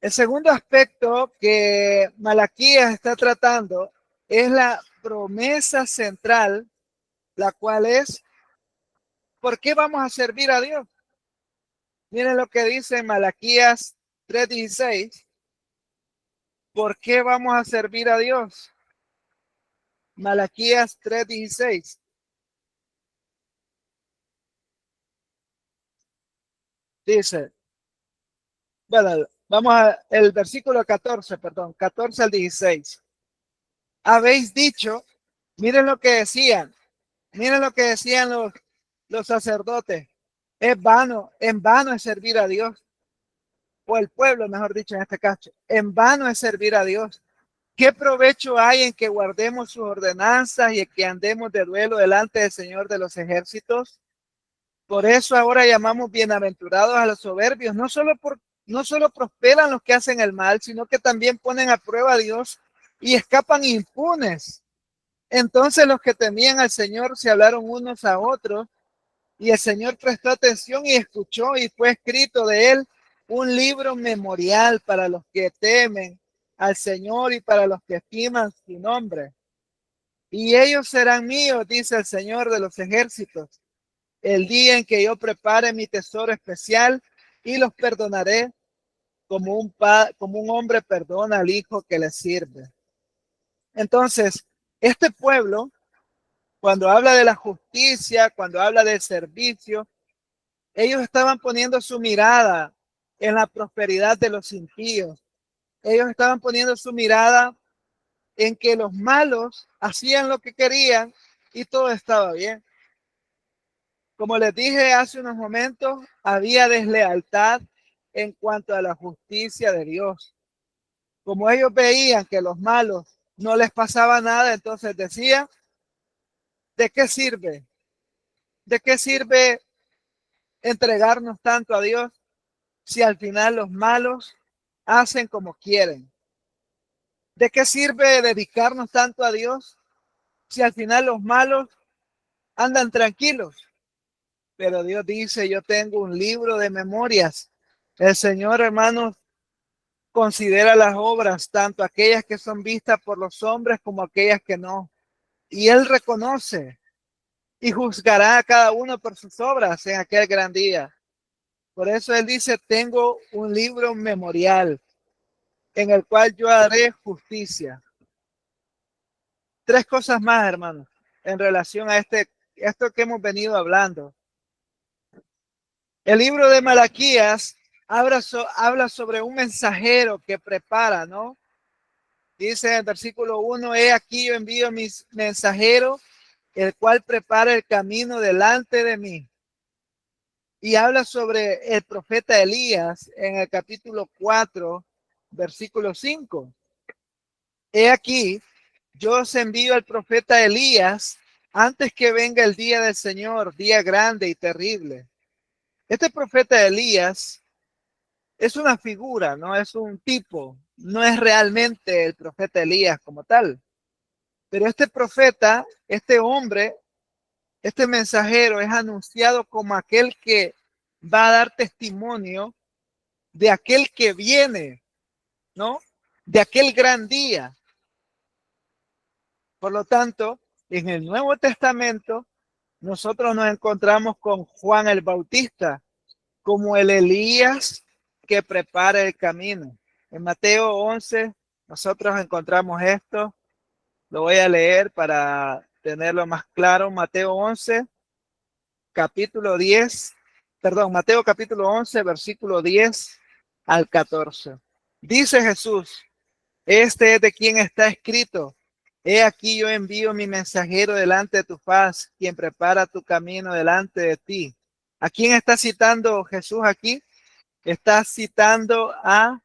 el segundo aspecto que Malaquías está tratando es la promesa central, la cual es, ¿por qué vamos a servir a Dios? Miren lo que dice Malaquías 3:16. ¿Por qué vamos a servir a Dios? Malaquías 3:16. Dice, bueno, vamos a el versículo 14, perdón, 14 al 16. Habéis dicho, miren lo que decían, miren lo que decían los sacerdotes. Es vano, en vano es servir a Dios, o el pueblo, mejor dicho, en este caso. En vano es servir a Dios. ¿Qué provecho hay en que guardemos sus ordenanzas y en que andemos de duelo delante del Señor de los ejércitos? Por eso ahora llamamos bienaventurados a los soberbios. No solo prosperan los que hacen el mal, sino que también ponen a prueba a Dios y escapan impunes. Entonces los que temían al Señor se hablaron unos a otros y el Señor prestó atención y escuchó y fue escrito de él un libro memorial para los que temen al Señor y para los que estiman su nombre. Y ellos serán míos, dice el Señor de los ejércitos, el día en que yo prepare mi tesoro especial y los perdonaré como un hombre perdona al hijo que le sirve. Entonces, este pueblo, cuando habla de la justicia, cuando habla del servicio, ellos estaban poniendo su mirada en la prosperidad de los impíos. Ellos estaban poniendo su mirada en que los malos hacían lo que querían y todo estaba bien. Como les dije hace unos momentos, había deslealtad en cuanto a la justicia de Dios. Como ellos veían que los malos no les pasaba nada, entonces decían, ¿de qué sirve? ¿De qué sirve entregarnos tanto a Dios si al final los malos hacen como quieren? ¿De qué sirve dedicarnos tanto a Dios si al final los malos andan tranquilos? Pero Dios dice, yo tengo un libro de memorias. El Señor, hermanos, considera las obras, tanto aquellas que son vistas por los hombres como aquellas que no. Y Él reconoce y juzgará a cada uno por sus obras en aquel gran día. Por eso Él dice, tengo un libro memorial en el cual yo haré justicia. Tres cosas más, hermanos, en relación a esto que hemos venido hablando. El libro de Malaquías habla sobre un mensajero que prepara, ¿no? Dice en el versículo 1, he aquí yo envío mis mensajeros, el cual prepara el camino delante de mí. Y habla sobre el profeta Elías en el capítulo 4, versículo 5. He aquí, yo os envío al profeta Elías antes que venga el día del Señor, día grande y terrible. Este profeta Elías es una figura, no es un tipo, no es realmente el profeta Elías como tal. Pero este profeta, este hombre, este mensajero es anunciado como aquel que va a dar testimonio de aquel que viene, ¿no? De aquel gran día. Por lo tanto, en el Nuevo Testamento, nosotros nos encontramos con Juan el Bautista como el Elías que prepara el camino. En Mateo 11, nosotros encontramos esto. Lo voy a leer para tenerlo más claro. Mateo 11, capítulo 10, perdón, Mateo capítulo 11, versículo 10 al 14. Dice Jesús, este es de quien está escrito. He aquí yo envío mi mensajero delante de tu faz, quien prepara tu camino delante de ti. ¿A quién está citando Jesús aquí? Está citando a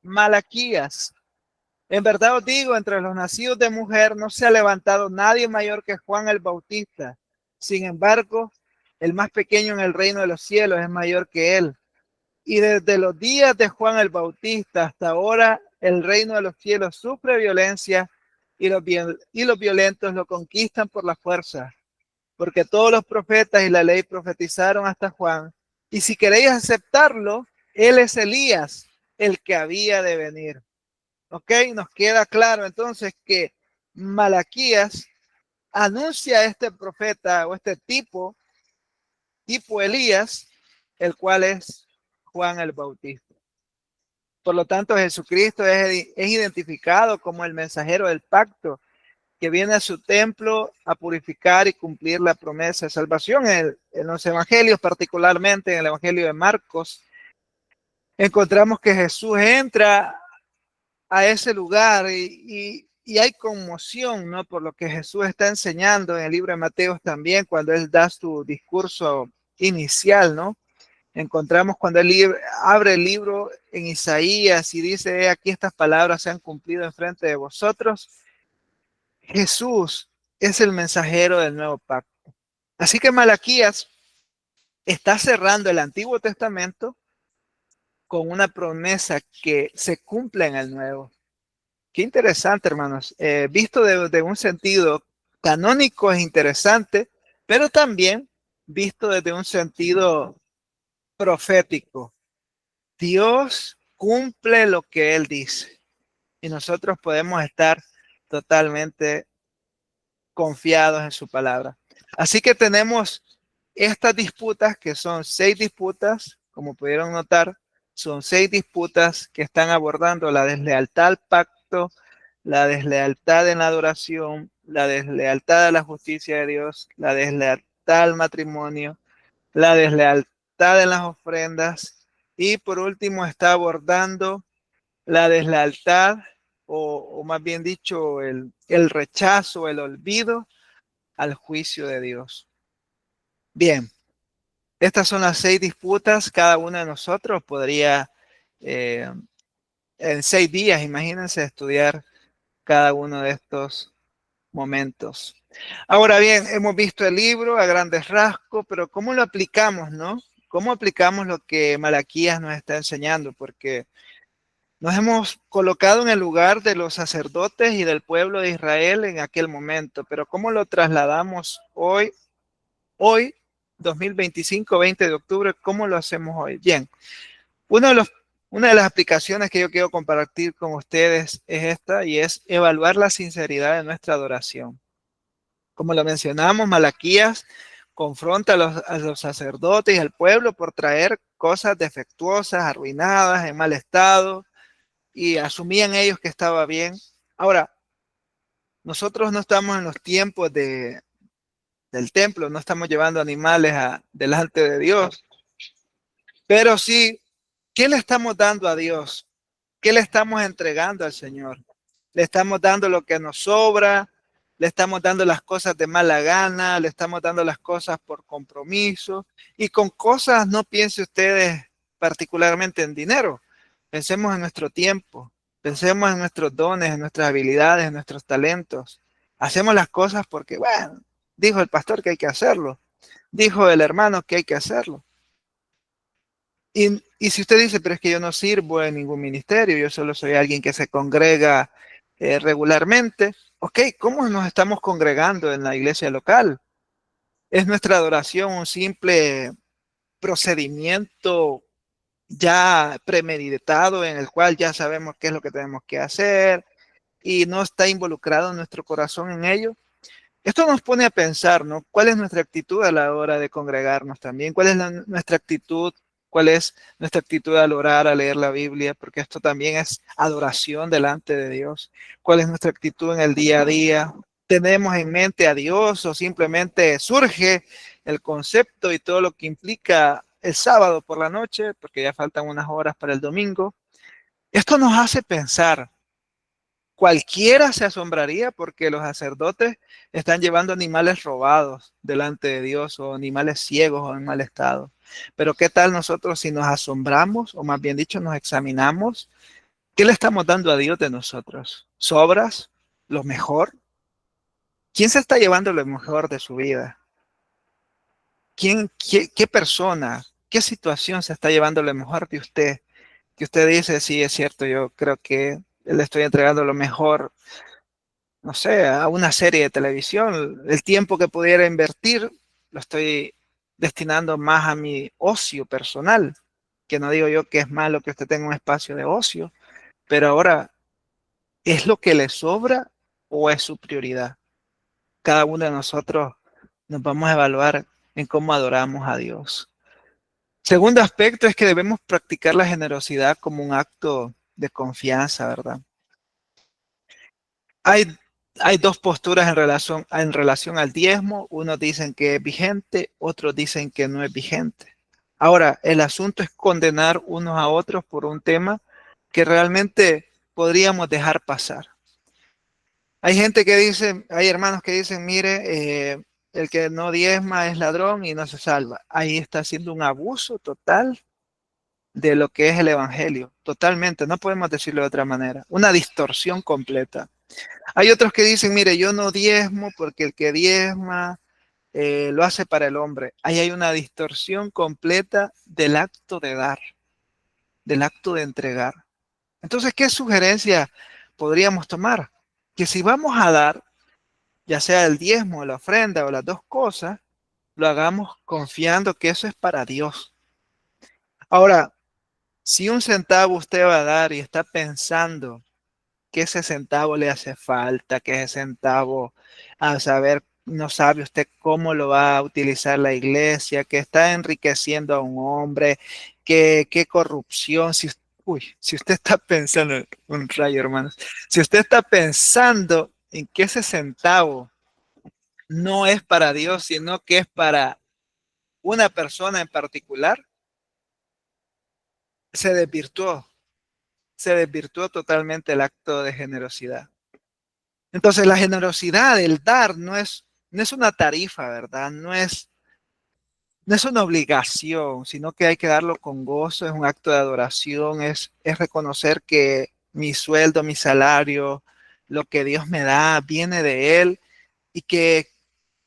Malaquías. En verdad os digo, entre los nacidos de mujer no se ha levantado nadie mayor que Juan el Bautista. Sin embargo, El más pequeño en el reino de los cielos es mayor que él. Y desde los días de Juan el Bautista hasta ahora, el reino de los cielos sufre violencia y los violentos lo conquistan por la fuerza. Porque todos los profetas y la ley profetizaron hasta Juan. Y si queréis aceptarlo, él es Elías, el que había de venir. ¿Ok? Nos queda claro entonces que Malaquías anuncia a este profeta o este tipo Elías, el cual es Juan el Bautista. Por lo tanto, Jesucristo es identificado como el mensajero del pacto que viene a su templo a purificar y cumplir la promesa de salvación. En los evangelios, particularmente en el evangelio de Marcos, encontramos que Jesús entra a ese lugar y hay conmoción, ¿no? Por lo que Jesús está enseñando en el libro de Mateo también, cuando él da su discurso inicial, ¿no? Encontramos cuando él abre el libro en Isaías y dice, aquí estas palabras se han cumplido en frente de vosotros. Jesús es el mensajero del nuevo pacto. Así que Malaquías está cerrando el Antiguo Testamento con una promesa que se cumple en el Nuevo. Qué interesante, hermanos. Visto de un sentido canónico es interesante, pero también visto desde un sentido profético. Dios cumple lo que Él dice y nosotros podemos estar totalmente confiados en su palabra. Así que tenemos estas disputas, que son 6 disputas, como pudieron notar, son 6 disputas que están abordando la deslealtad al pacto, la deslealtad en la adoración, la deslealtad a la justicia de Dios, la deslealtad al matrimonio, la deslealtad en las ofrendas y por último está abordando la deslealtad o más bien dicho el rechazo, el olvido al juicio de Dios. Bien, estas son las 6 disputas. Cada uno de nosotros podría en 6 días, imagínense, estudiar cada uno de estos momentos. Ahora bien, hemos visto el libro a grandes rasgos, pero ¿cómo lo aplicamos, no? ¿Cómo aplicamos lo que Malaquías nos está enseñando? Porque nos hemos colocado en el lugar de los sacerdotes y del pueblo de Israel en aquel momento, pero ¿cómo lo trasladamos hoy, 2025, 20 de octubre? ¿Cómo lo hacemos hoy? Bien, una de las aplicaciones que yo quiero compartir con ustedes es esta, y es evaluar la sinceridad de nuestra adoración. Como lo mencionamos, Malaquías confronta a los sacerdotes y al pueblo por traer cosas defectuosas, arruinadas, en mal estado, y asumían ellos que estaba bien. Ahora, nosotros no estamos en los tiempos del templo, no estamos llevando animales delante de Dios, pero sí, ¿qué le estamos dando a Dios? ¿Qué le estamos entregando al Señor? ¿Le estamos dando lo que nos sobra? ¿Le estamos dando las cosas de mala gana? ¿Le estamos dando las cosas por compromiso? Y con cosas, no piense ustedes particularmente en dinero. Pensemos en nuestro tiempo. Pensemos en nuestros dones, en nuestras habilidades, en nuestros talentos. Hacemos las cosas porque, bueno, dijo el pastor que hay que hacerlo. Dijo el hermano que hay que hacerlo. Y si usted dice, pero es que yo no sirvo en ningún ministerio, yo solo soy alguien que se congrega regularmente, ok, ¿cómo nos estamos congregando en la iglesia local? ¿Es nuestra adoración un simple procedimiento ya premeditado en el cual ya sabemos qué es lo que tenemos que hacer y no está involucrado nuestro corazón en ello? Esto nos pone a pensar, ¿no? ¿Cuál es nuestra actitud a la hora de congregarnos también? ¿Cuál es nuestra actitud? ¿Cuál es nuestra actitud al orar, a leer la Biblia? Porque esto también es adoración delante de Dios. ¿Cuál es nuestra actitud en el día a día? ¿Tenemos en mente a Dios o simplemente surge el concepto y todo lo que implica el sábado por la noche, porque ya faltan unas horas para el domingo? Esto nos hace pensar. Cualquiera se asombraría porque los sacerdotes están llevando animales robados delante de Dios o animales ciegos o en mal estado. Pero ¿qué tal nosotros si nos asombramos o más bien dicho nos examinamos? ¿Qué le estamos dando a Dios de nosotros? ¿Sobras? ¿Lo mejor? ¿Quién se está llevando lo mejor de su vida? ¿Qué persona, qué situación se está llevando lo mejor de usted? Que usted dice, sí, es cierto, yo creo que le estoy entregando lo mejor, no sé, a una serie de televisión. El tiempo que pudiera invertir lo estoy destinando más a mi ocio personal, que no digo yo que es malo que usted tenga un espacio de ocio, pero ahora, ¿es lo que le sobra o es su prioridad? Cada uno de nosotros nos vamos a evaluar en cómo adoramos a Dios. Segundo aspecto es que debemos practicar la generosidad como un acto de confianza, ¿verdad? Hay, hay dos posturas en relación al diezmo. Unos dicen que es vigente, otros dicen que no es vigente. Ahora, el asunto es condenar unos a otros por un tema que realmente podríamos dejar pasar. Hay gente que dice, hay hermanos que dicen, mire, el que no diezma es ladrón y no se salva. Ahí está haciendo un abuso total de lo que es el evangelio. Totalmente, no podemos decirlo de otra manera. Una distorsión completa. Hay otros que dicen, mire, yo no diezmo porque el que diezma lo hace para el hombre. Ahí hay una distorsión completa del acto de dar, del acto de entregar. Entonces, ¿qué sugerencia podríamos tomar? Que si vamos a dar, ya sea el diezmo, la ofrenda o las dos cosas, lo hagamos confiando que eso es para Dios. Ahora, si un centavo usted va a dar y está pensando que ese centavo le hace falta, que ese centavo, a saber, no sabe usted cómo lo va a utilizar la iglesia, que está enriqueciendo a un hombre, que qué corrupción, si usted está pensando, un rayo hermanos, si usted está pensando en que ese centavo no es para Dios, sino que es para una persona en particular, se desvirtuó, se desvirtuó totalmente el acto de generosidad. Entonces, la generosidad, el dar, no es una tarifa, ¿verdad? No es una obligación, sino que hay que darlo con gozo, es un acto de adoración, es reconocer que mi sueldo, mi salario, lo que Dios me da, viene de Él y que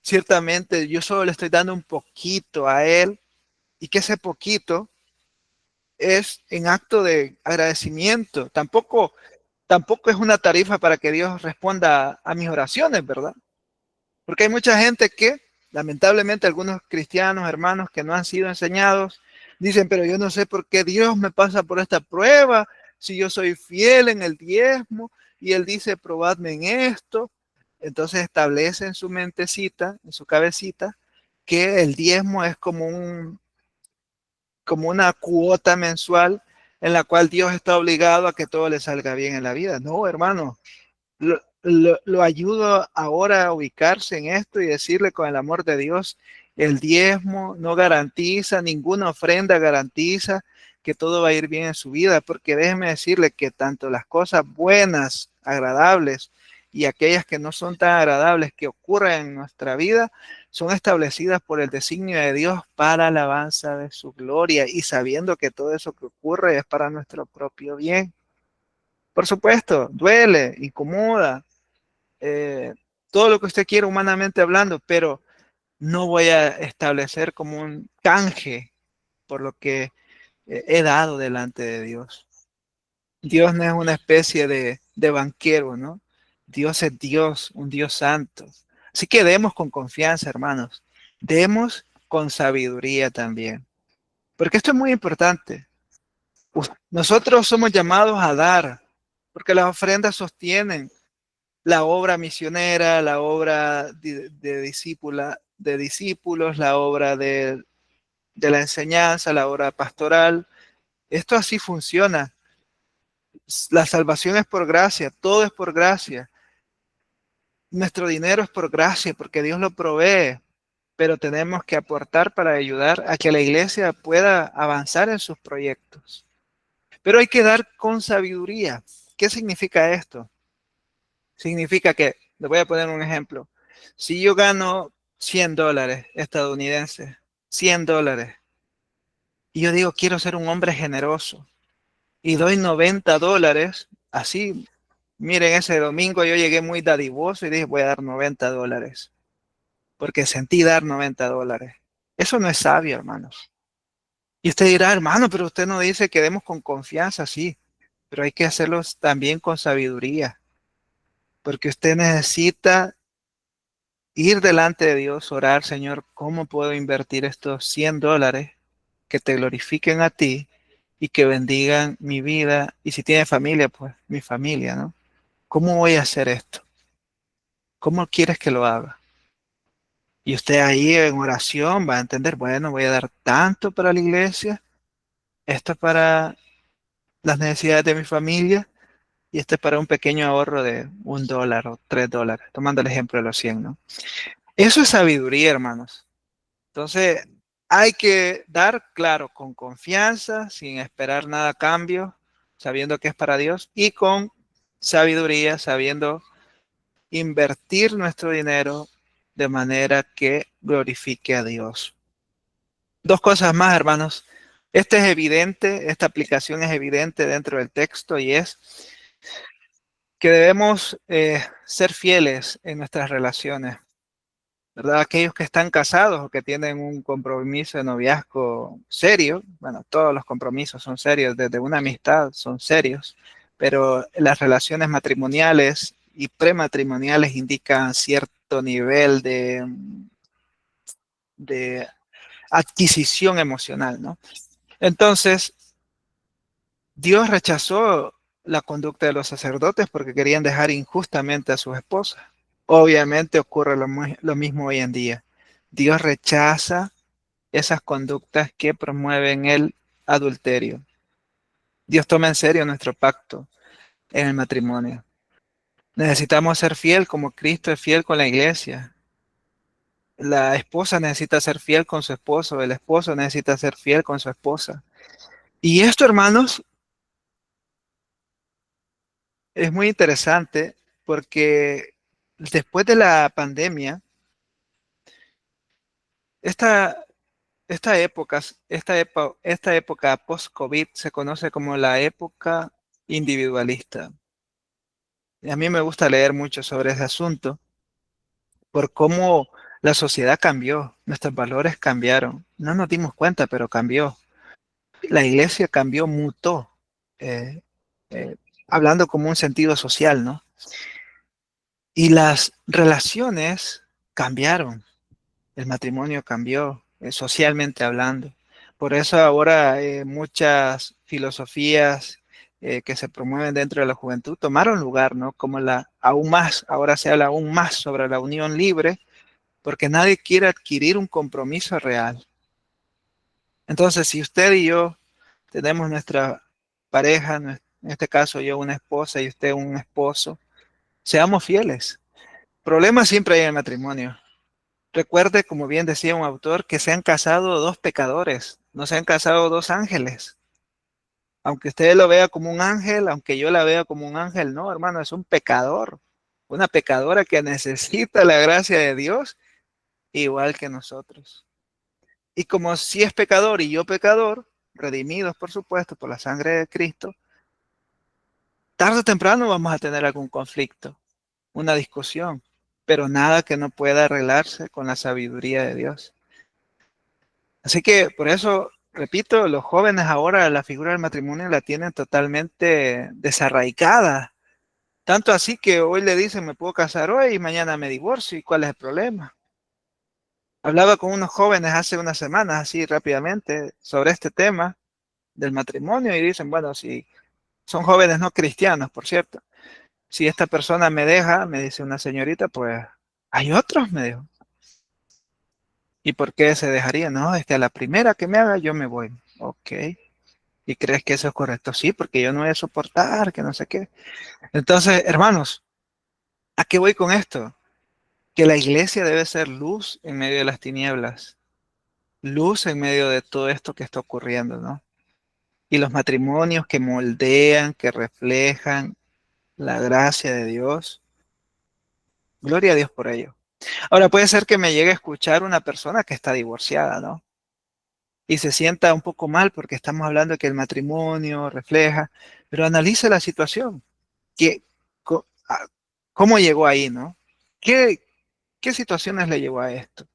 ciertamente yo solo le estoy dando un poquito a Él y que ese poquito es en acto de agradecimiento. Tampoco es una tarifa para que Dios responda a mis oraciones, ¿verdad? Porque hay mucha gente que, lamentablemente, algunos cristianos, hermanos que no han sido enseñados, dicen, pero yo no sé por qué Dios me pasa por esta prueba, si yo soy fiel en el diezmo, y Él dice, probadme en esto. Entonces establece en su mentecita, en su cabecita, que el diezmo es como una cuota mensual en la cual Dios está obligado a que todo le salga bien en la vida. No, hermano, lo ayudo ahora a ubicarse en esto y decirle con el amor de Dios, el diezmo no garantiza, ninguna ofrenda garantiza que todo va a ir bien en su vida, porque déjeme decirle que tanto las cosas buenas, agradables, y aquellas que no son tan agradables que ocurren en nuestra vida, son establecidas por el designio de Dios para la alabanza de su gloria y sabiendo que todo eso que ocurre es para nuestro propio bien. Por supuesto, duele, incomoda, eh, todo lo que usted quiera humanamente hablando, pero no voy a establecer como un canje por lo que he dado delante de Dios. Dios no es una especie de banquero, ¿no? Dios es Dios, un Dios santo. Así que demos con confianza, hermanos. Demos con sabiduría también. Porque esto es muy importante. Nosotros somos llamados a dar, porque las ofrendas sostienen la obra misionera, la obra de discípulos, la obra de la enseñanza, la obra pastoral. Esto así funciona. La salvación es por gracia, todo es por gracia. Nuestro dinero es por gracia, porque Dios lo provee, pero tenemos que aportar para ayudar a que la iglesia pueda avanzar en sus proyectos. Pero hay que dar con sabiduría. ¿Qué significa esto? Significa que, le voy a poner un ejemplo. Si yo gano $100 estadounidenses, $100, y yo digo, quiero ser un hombre generoso, y doy $90, así, miren, ese domingo yo llegué muy dadivoso y dije, voy a dar $90, porque sentí dar $90. Eso no es sabio, hermanos. Y usted dirá, hermano, pero usted no dice que demos con confianza, sí, pero hay que hacerlo también con sabiduría, porque usted necesita ir delante de Dios, orar, Señor, ¿cómo puedo invertir estos $100 que te glorifiquen a ti y que bendigan mi vida? Y si tiene familia, pues mi familia, ¿no? ¿Cómo voy a hacer esto? ¿Cómo quieres que lo haga? Y usted ahí en oración va a entender, bueno, voy a dar tanto para la iglesia, esto es para las necesidades de mi familia y esto es para un pequeño ahorro de $1 o $3, tomando el ejemplo de los 100, ¿no? Eso es sabiduría, hermanos. Entonces, hay que dar, claro, con confianza, sin esperar nada a cambio, sabiendo que es para Dios y con sabiduría, sabiendo invertir nuestro dinero de manera que glorifique a Dios. Dos cosas más, hermanos. Este es evidente, esta aplicación es evidente dentro del texto y es que debemos ser fieles en nuestras relaciones, ¿verdad? Aquellos que están casados o que tienen un compromiso de noviazgo serio, bueno, todos los compromisos son serios, desde una amistad son serios, pero las relaciones matrimoniales y prematrimoniales indican cierto nivel de adquisición emocional, ¿no? Entonces, Dios rechazó la conducta de los sacerdotes porque querían dejar injustamente a sus esposas. Obviamente ocurre lo mismo hoy en día. Dios rechaza esas conductas que promueven el adulterio. Dios toma en serio nuestro pacto en el matrimonio. Necesitamos ser fiel como Cristo es fiel con la iglesia. La esposa necesita ser fiel con su esposo, el esposo necesita ser fiel con su esposa. Y esto, hermanos, es muy interesante porque después de la pandemia, esta, esta época post-COVID se conoce como la época individualista. Y a mí me gusta leer mucho sobre ese asunto, por cómo la sociedad cambió, nuestros valores cambiaron. No nos dimos cuenta, pero cambió. La iglesia cambió, mutó, eh, eh, hablando como un sentido social, ¿no? Y las relaciones cambiaron. El matrimonio cambió, socialmente hablando. Por eso ahora muchas filosofías que se promueven dentro de la juventud tomaron lugar, ¿no? Como aún más, ahora se habla aún más sobre la unión libre, porque nadie quiere adquirir un compromiso real. Entonces, si usted y yo tenemos nuestra pareja, en este caso yo una esposa y usted un esposo, seamos fieles. Problemas siempre hay en el matrimonio. Recuerde, como bien decía un autor, que se han casado dos pecadores, no se han casado dos ángeles. Aunque usted lo vea como un ángel, aunque yo la vea como un ángel, no, hermano, es un pecador, una pecadora que necesita la gracia de Dios igual que nosotros. Y como si es pecador y yo pecador, redimidos por supuesto por la sangre de Cristo, tarde o temprano vamos a tener algún conflicto, una discusión, pero nada que no pueda arreglarse con la sabiduría de Dios. Así que por eso, repito, los jóvenes ahora la figura del matrimonio la tienen totalmente desarraigada. Tanto así que hoy le dicen, me puedo casar hoy y mañana me divorcio. ¿Y cuál es el problema? Hablaba con unos jóvenes hace unas semanas, así rápidamente, sobre este tema del matrimonio y dicen, bueno, si son jóvenes no cristianos, por cierto, si esta persona me deja, me dice una señorita, pues hay otros, me dijo. ¿Y por qué se dejaría? No, es que a la primera que me haga yo me voy. Ok. ¿Y crees que eso es correcto? Sí, porque yo no voy a soportar, que no sé qué. Entonces, hermanos, ¿a qué voy con esto? Que la iglesia debe ser luz en medio de las tinieblas, luz en medio de todo esto que está ocurriendo, ¿no? Y los matrimonios que moldean, que reflejan la gracia de Dios, gloria a Dios por ello. Ahora puede ser que me llegue a escuchar una persona que está divorciada, ¿no? Y se sienta un poco mal porque estamos hablando de que el matrimonio refleja, pero analice la situación. ¿Qué, cómo llegó ahí, no? ¿Qué, qué situaciones le llevó a esto?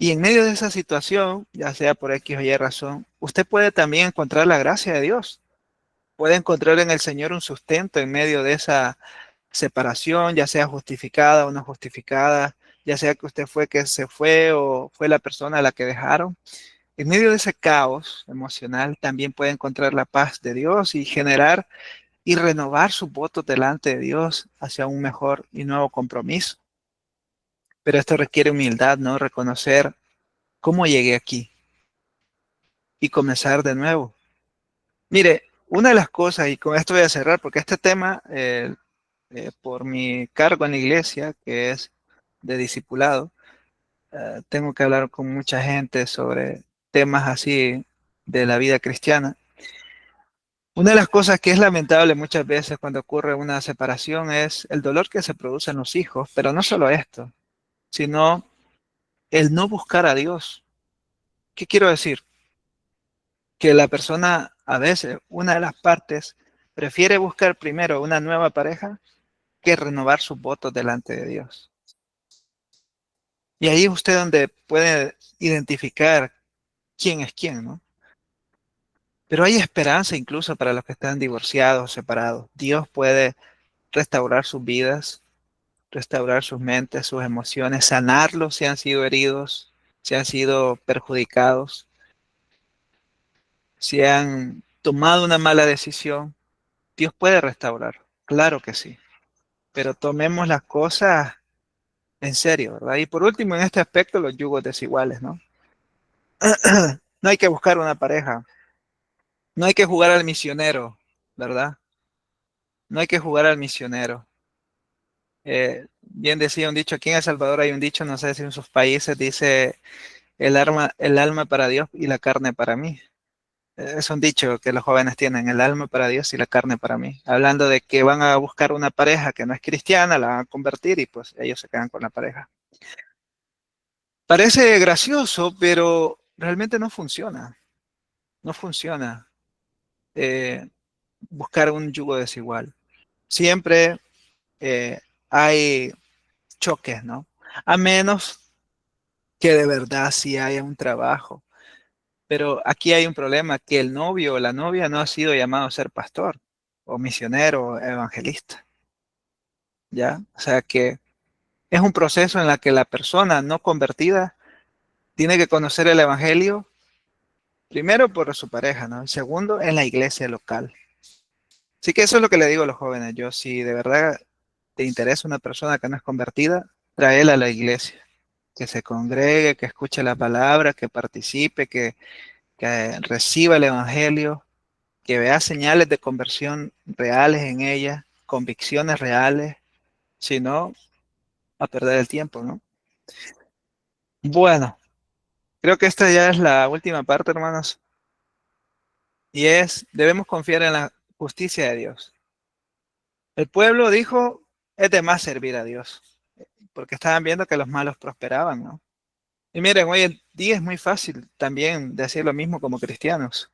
Y en medio de esa situación, ya sea por X o Y razón, usted puede también encontrar la gracia de Dios. Puede encontrar en el Señor un sustento en medio de esa separación, ya sea justificada o no justificada, ya sea que usted fue que se fue o fue la persona a la que dejaron. En medio de ese caos emocional también puede encontrar la paz de Dios y generar y renovar sus votos delante de Dios hacia un mejor y nuevo compromiso. Pero esto requiere humildad, ¿no? Reconocer cómo llegué aquí y comenzar de nuevo. Mire, una de las cosas, y con esto voy a cerrar, porque este tema, por mi cargo en la iglesia, que es de discipulado, tengo que hablar con mucha gente sobre temas así de la vida cristiana. Una de las cosas que es lamentable muchas veces cuando ocurre una separación es el dolor que se produce en los hijos, pero no solo esto, sino el no buscar a Dios. ¿Qué quiero decir? Que la persona, a veces, una de las partes, prefiere buscar primero una nueva pareja que renovar sus votos delante de Dios. Y ahí es usted donde puede identificar quién es quién, ¿no? Pero hay esperanza incluso para los que están divorciados o separados. Dios puede restaurar sus vidas, restaurar sus mentes, sus emociones, sanarlos si han sido heridos, si han sido perjudicados, si han tomado una mala decisión. Dios puede restaurar, claro que sí, pero tomemos las cosas en serio, ¿verdad? Y por último, en este aspecto, los yugos desiguales, ¿no? No hay que buscar una pareja, no hay que jugar al misionero, ¿verdad? No hay que jugar al misionero. Bien decía un dicho, aquí en El Salvador hay un dicho, no sé si en sus países dice el alma para Dios y la carne para mí. Es un dicho que los jóvenes tienen, el alma para Dios y la carne para mí. Hablando de que van a buscar una pareja que no es cristiana, la van a convertir y pues ellos se quedan con la pareja. Parece gracioso, pero realmente no funciona. No funciona buscar un yugo desigual. Siempre hay choques, ¿no? A menos que de verdad sí haya un trabajo. Pero aquí hay un problema, que el novio o la novia no ha sido llamado a ser pastor o misionero o evangelista, ¿ya? O sea que es un proceso en el que la persona no convertida tiene que conocer el evangelio, primero por su pareja, ¿no? Y segundo, en la iglesia local. Así que eso es lo que le digo a los jóvenes. Yo, si de verdad te interesa una persona que no es convertida, tráela a la iglesia, que se congregue, que escuche la palabra, que participe, que reciba el evangelio, que vea señales de conversión reales en ella, convicciones reales, si no, a perder el tiempo, ¿no? Bueno, creo que esta ya es la última parte, hermanos, y es, debemos confiar en la justicia de Dios. El pueblo dijo, es de más servir a Dios, porque estaban viendo que los malos prosperaban, ¿no? Y miren, hoy en día es muy fácil también decir lo mismo como cristianos.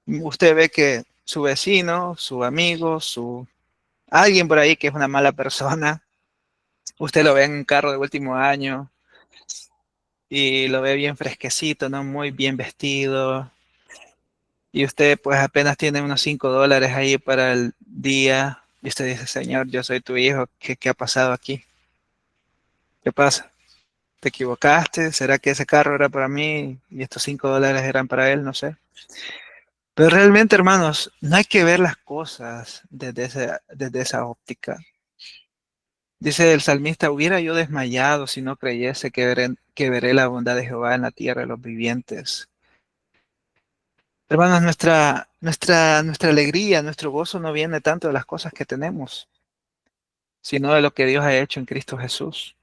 Usted ve que su vecino, su amigo, alguien por ahí que es una mala persona, usted lo ve en un carro de último año y lo ve bien fresquecito, ¿no? Muy bien vestido. Y usted pues apenas tiene unos $5 ahí para el día. Y usted dice, Señor, yo soy tu hijo. ¿Qué ha pasado aquí? ¿Qué pasa? ¿Te equivocaste? ¿Será que ese carro era para mí y estos $5 eran para él? No sé. Pero realmente, hermanos, no hay que ver las cosas desde esa óptica. Dice el salmista, hubiera yo desmayado si no creyese que veré la bondad de Jehová en la tierra de los vivientes. Hermanos, nuestra alegría, nuestro gozo no viene tanto de las cosas que tenemos, sino de lo que Dios ha hecho en Cristo Jesús.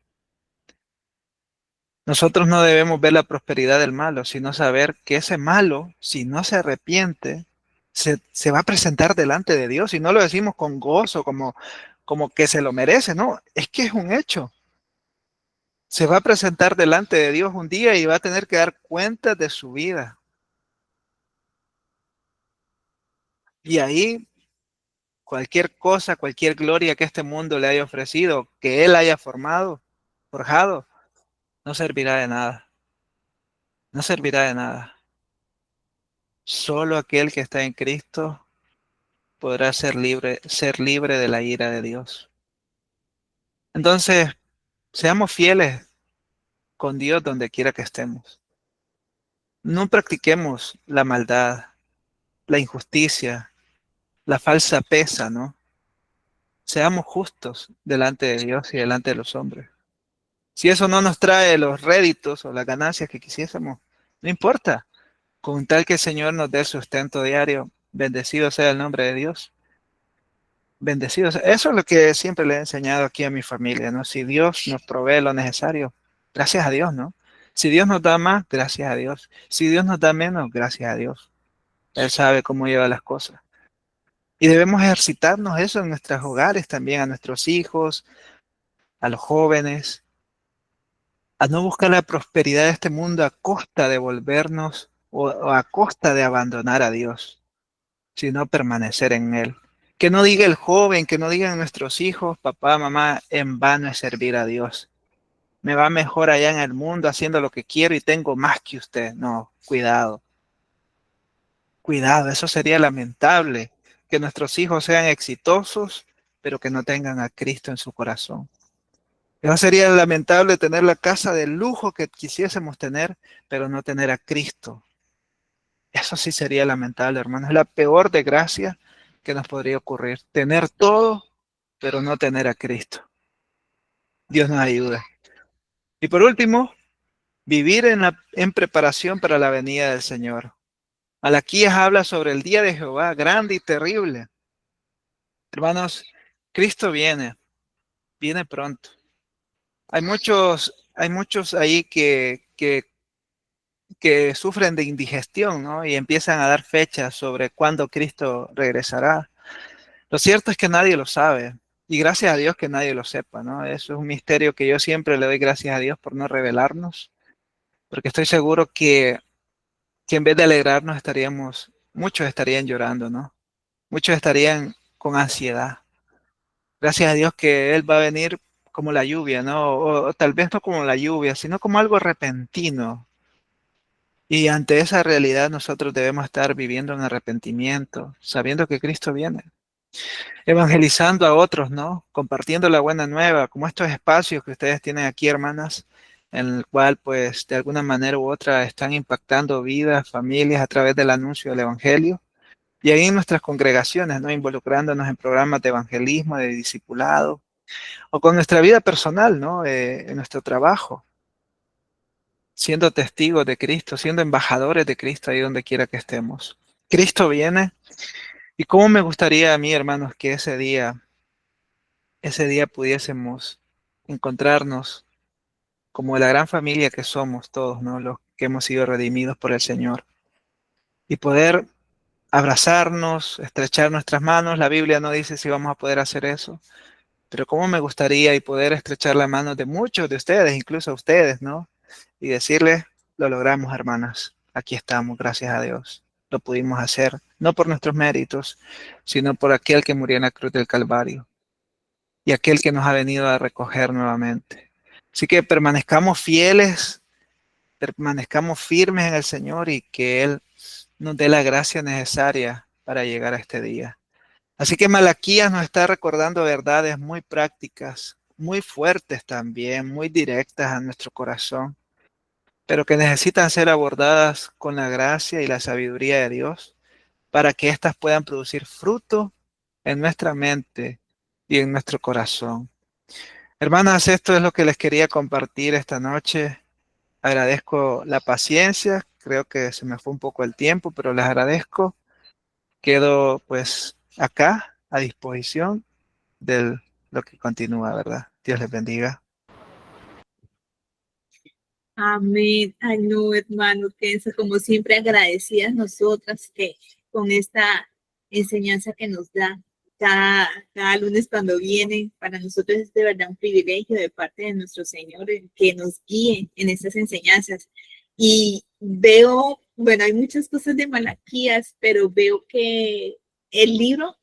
Nosotros no debemos ver la prosperidad del malo, sino saber que ese malo, si no se arrepiente, se va a presentar delante de Dios. Y no lo decimos con gozo, como que se lo merece, no, es que es un hecho. Se va a presentar delante de Dios un día y va a tener que dar cuenta de su vida. Y ahí cualquier cosa, cualquier gloria que este mundo le haya ofrecido, que él haya forjado, no servirá de nada. No servirá de nada. Solo aquel que está en Cristo podrá ser libre de la ira de Dios. Entonces, seamos fieles con Dios donde quiera que estemos. No practiquemos la maldad, la injusticia, la falsa pesa, ¿no? Seamos justos delante de Dios y delante de los hombres. Si eso no nos trae los réditos o las ganancias que quisiésemos, no importa. Con tal que el Señor nos dé sustento diario, bendecido sea el nombre de Dios. Bendecido sea. Eso es lo que siempre le he enseñado aquí a mi familia, ¿no? Si Dios nos provee lo necesario, gracias a Dios, ¿no? Si Dios nos da más, gracias a Dios. Si Dios nos da menos, gracias a Dios. Él sabe cómo lleva las cosas. Y debemos ejercitarnos eso en nuestros hogares también, a nuestros hijos, a los jóvenes, a no buscar la prosperidad de este mundo a costa de volvernos o a costa de abandonar a Dios, sino permanecer en Él. Que no diga el joven, que no digan nuestros hijos, papá, mamá, en vano es servir a Dios. Me va mejor allá en el mundo haciendo lo que quiero y tengo más que usted. No, cuidado, cuidado, eso sería lamentable. Que nuestros hijos sean exitosos, pero que no tengan a Cristo en su corazón. Eso sería lamentable tener la casa de lujo que quisiésemos tener, pero no tener a Cristo. Eso sí sería lamentable, hermano. Es la peor desgracia que nos podría ocurrir. Tener todo, pero no tener a Cristo. Dios nos ayude. Y por último, vivir en preparación para la venida del Señor. Malaquías habla sobre el día de Jehová, grande y terrible. Hermanos, Cristo viene pronto. Hay muchos ahí que sufren de indigestión, ¿no? Y empiezan a dar fechas sobre cuándo Cristo regresará. Lo cierto es que nadie lo sabe. Y gracias a Dios que nadie lo sepa, ¿no? Eso es un misterio que yo siempre le doy gracias a Dios por no revelarnos, porque estoy seguro que en vez de alegrarnos muchos estarían llorando, ¿no? Muchos estarían con ansiedad. Gracias a Dios que Él va a venir como la lluvia, ¿no? O tal vez no como la lluvia, sino como algo repentino. Y ante esa realidad nosotros debemos estar viviendo en arrepentimiento, sabiendo que Cristo viene, evangelizando a otros, ¿no? Compartiendo la buena nueva, como estos espacios que ustedes tienen aquí, hermanas, en el cual, pues, de alguna manera u otra están impactando vidas, familias a través del anuncio del Evangelio. Y ahí en nuestras congregaciones, ¿no? Involucrándonos en programas de evangelismo, de discipulado, o con nuestra vida personal, ¿no? En nuestro trabajo, siendo testigos de Cristo, siendo embajadores de Cristo ahí donde quiera que estemos. Cristo viene. Y cómo me gustaría a mí, hermanos, que ese día pudiésemos encontrarnos como la gran familia que somos todos, ¿no? Los que hemos sido redimidos por el Señor. Y poder abrazarnos, estrechar nuestras manos. La Biblia no dice si vamos a poder hacer eso, pero cómo me gustaría y poder estrechar la mano de muchos de ustedes, incluso a ustedes, ¿no? Y decirles, lo logramos, hermanas. Aquí estamos, gracias a Dios. Lo pudimos hacer, no por nuestros méritos, sino por aquel que murió en la cruz del Calvario y aquel que nos ha venido a recoger nuevamente. Así que permanezcamos fieles, permanezcamos firmes en el Señor y que Él nos dé la gracia necesaria para llegar a este día. Así que Malaquías nos está recordando verdades muy prácticas, muy fuertes también, muy directas a nuestro corazón, pero que necesitan ser abordadas con la gracia y la sabiduría de Dios para que éstas puedan producir fruto en nuestra mente y en nuestro corazón. Hermanas, esto es lo que les quería compartir esta noche. Agradezco la paciencia, creo que se me fue un poco el tiempo, pero les agradezco. Quedo pues acá a disposición de lo que continúa, ¿verdad? Dios les bendiga. Amén. Ay, no, hermano, Kenza, como siempre agradecidas nosotras que con esta enseñanza que nos da cada lunes cuando viene, para nosotros es de verdad un privilegio de parte de nuestro Señor el que nos guíe en estas enseñanzas. Y veo, bueno, hay muchas cosas de Malaquías, pero veo que el libro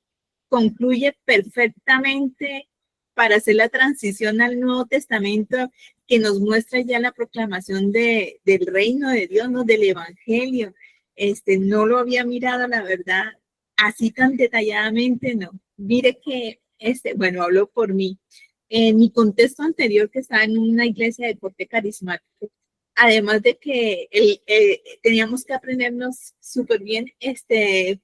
concluye perfectamente para hacer la transición al Nuevo Testamento que nos muestra ya la proclamación del reino de Dios, ¿no? Del evangelio. No lo había mirado, la verdad, así tan detalladamente, no. Mire que, bueno, hablo por mí. En mi contexto anterior, que estaba en una iglesia de corte carismático, además de que teníamos que aprendernos súper bien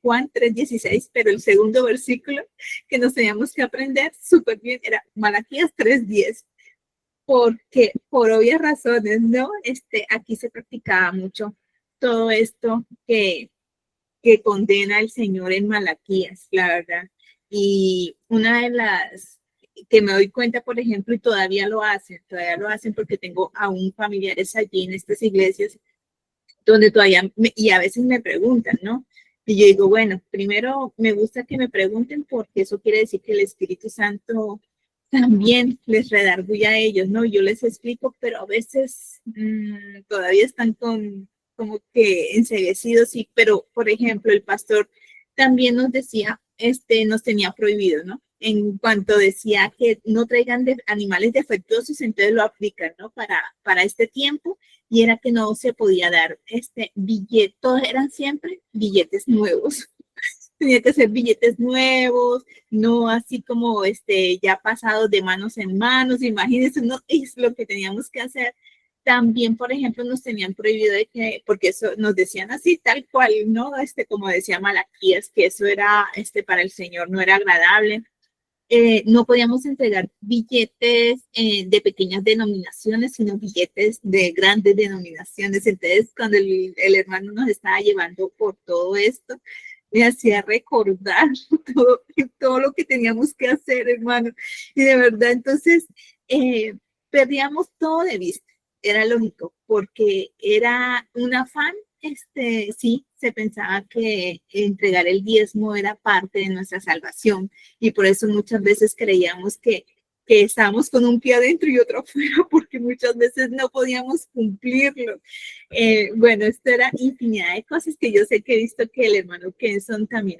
Juan 3:16, pero el segundo versículo que nos teníamos que aprender súper bien era Malaquías 3:10, porque por obvias razones, ¿no? Aquí se practicaba mucho todo esto que condena el Señor en Malaquías, la verdad. Y una de las que me doy cuenta, por ejemplo, y todavía lo hacen porque tengo aún familiares allí en estas iglesias, donde todavía, y a veces me preguntan, ¿no? Y yo digo, bueno, primero me gusta que me pregunten porque eso quiere decir que el Espíritu Santo también les redarguye a ellos, ¿no? Yo les explico, pero a veces todavía están como que enceguecidos, sí, pero por ejemplo, el pastor también nos decía, nos tenía prohibido, ¿no? En cuanto decía que no traigan animales defectuosos, entonces lo aplican, ¿no? Para este tiempo, y era que no se podía dar billete, todos eran siempre billetes nuevos. Tenía que ser billetes nuevos, no así como ya pasados de manos en manos, imagínense, no es lo que teníamos que hacer. También, por ejemplo, nos tenían prohibido de que, porque eso nos decían así, tal cual, ¿no? Como decía Malaquías, que eso era, para el Señor no era agradable. No podíamos entregar billetes de pequeñas denominaciones, sino billetes de grandes denominaciones. Entonces, cuando el hermano nos estaba llevando por todo esto, me hacía recordar todo lo que teníamos que hacer, hermano. Y de verdad, entonces, perdíamos todo de vista. Era lógico, porque era un afán, sí, se pensaba que entregar el diezmo era parte de nuestra salvación, y por eso muchas veces creíamos que estábamos con un pie adentro y otro afuera, porque muchas veces no podíamos cumplirlo. Bueno, esto era infinidad de cosas que yo sé que he visto que el hermano Kenson también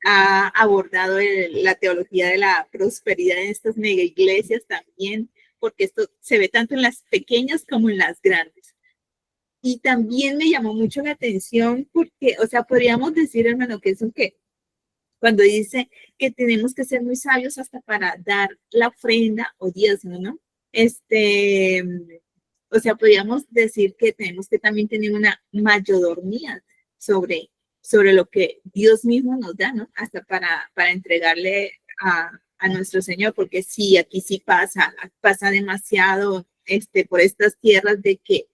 ha abordado la teología de la prosperidad en estas mega iglesias también, porque esto se ve tanto en las pequeñas como en las grandes. Y también me llamó mucho la atención porque, o sea, podríamos decir, hermano Kenson, que cuando dice que tenemos que ser muy sabios hasta para dar la ofrenda o diezmo, ¿no? O sea, podríamos decir que tenemos que también tener una mayordomía sobre lo que Dios mismo nos da, ¿no? Hasta para entregarle a nuestro Señor, porque sí, aquí sí pasa demasiado por estas tierras de que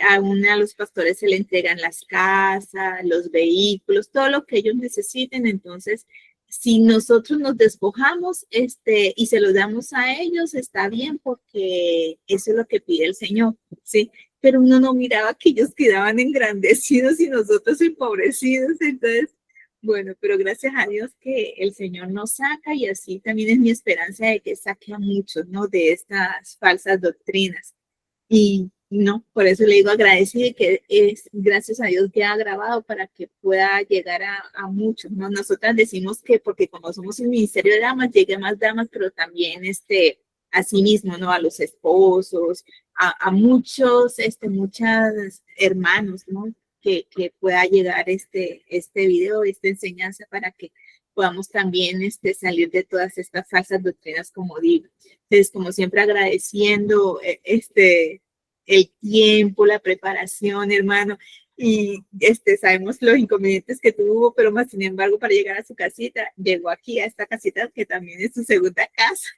a los pastores se le entregan las casas, los vehículos, todo lo que ellos necesiten. Entonces, si nosotros nos despojamos y se los damos a ellos, está bien, porque eso es lo que pide el Señor, ¿sí? Pero uno no miraba que ellos quedaban engrandecidos y nosotros empobrecidos. Entonces, bueno, pero gracias a Dios que el Señor nos saca, y así también es mi esperanza de que saque a muchos, ¿no? De estas falsas doctrinas. Y no, por eso le digo agradecido, y que es gracias a Dios que ha grabado para que pueda llegar a muchos, ¿no? Nosotras decimos que porque como somos un ministerio de damas, llegue a más damas, pero también a sí mismo, ¿no? A los esposos, a muchos, muchas hermanos, ¿no? Que pueda llegar este video, esta enseñanza, para que podamos también salir de todas estas falsas doctrinas, como digo. Entonces, como siempre, agradeciendo el tiempo, la preparación, hermano, y sabemos los inconvenientes que tuvo, pero más sin embargo, para llegar a su casita, llegó aquí a esta casita que también es su segunda casa.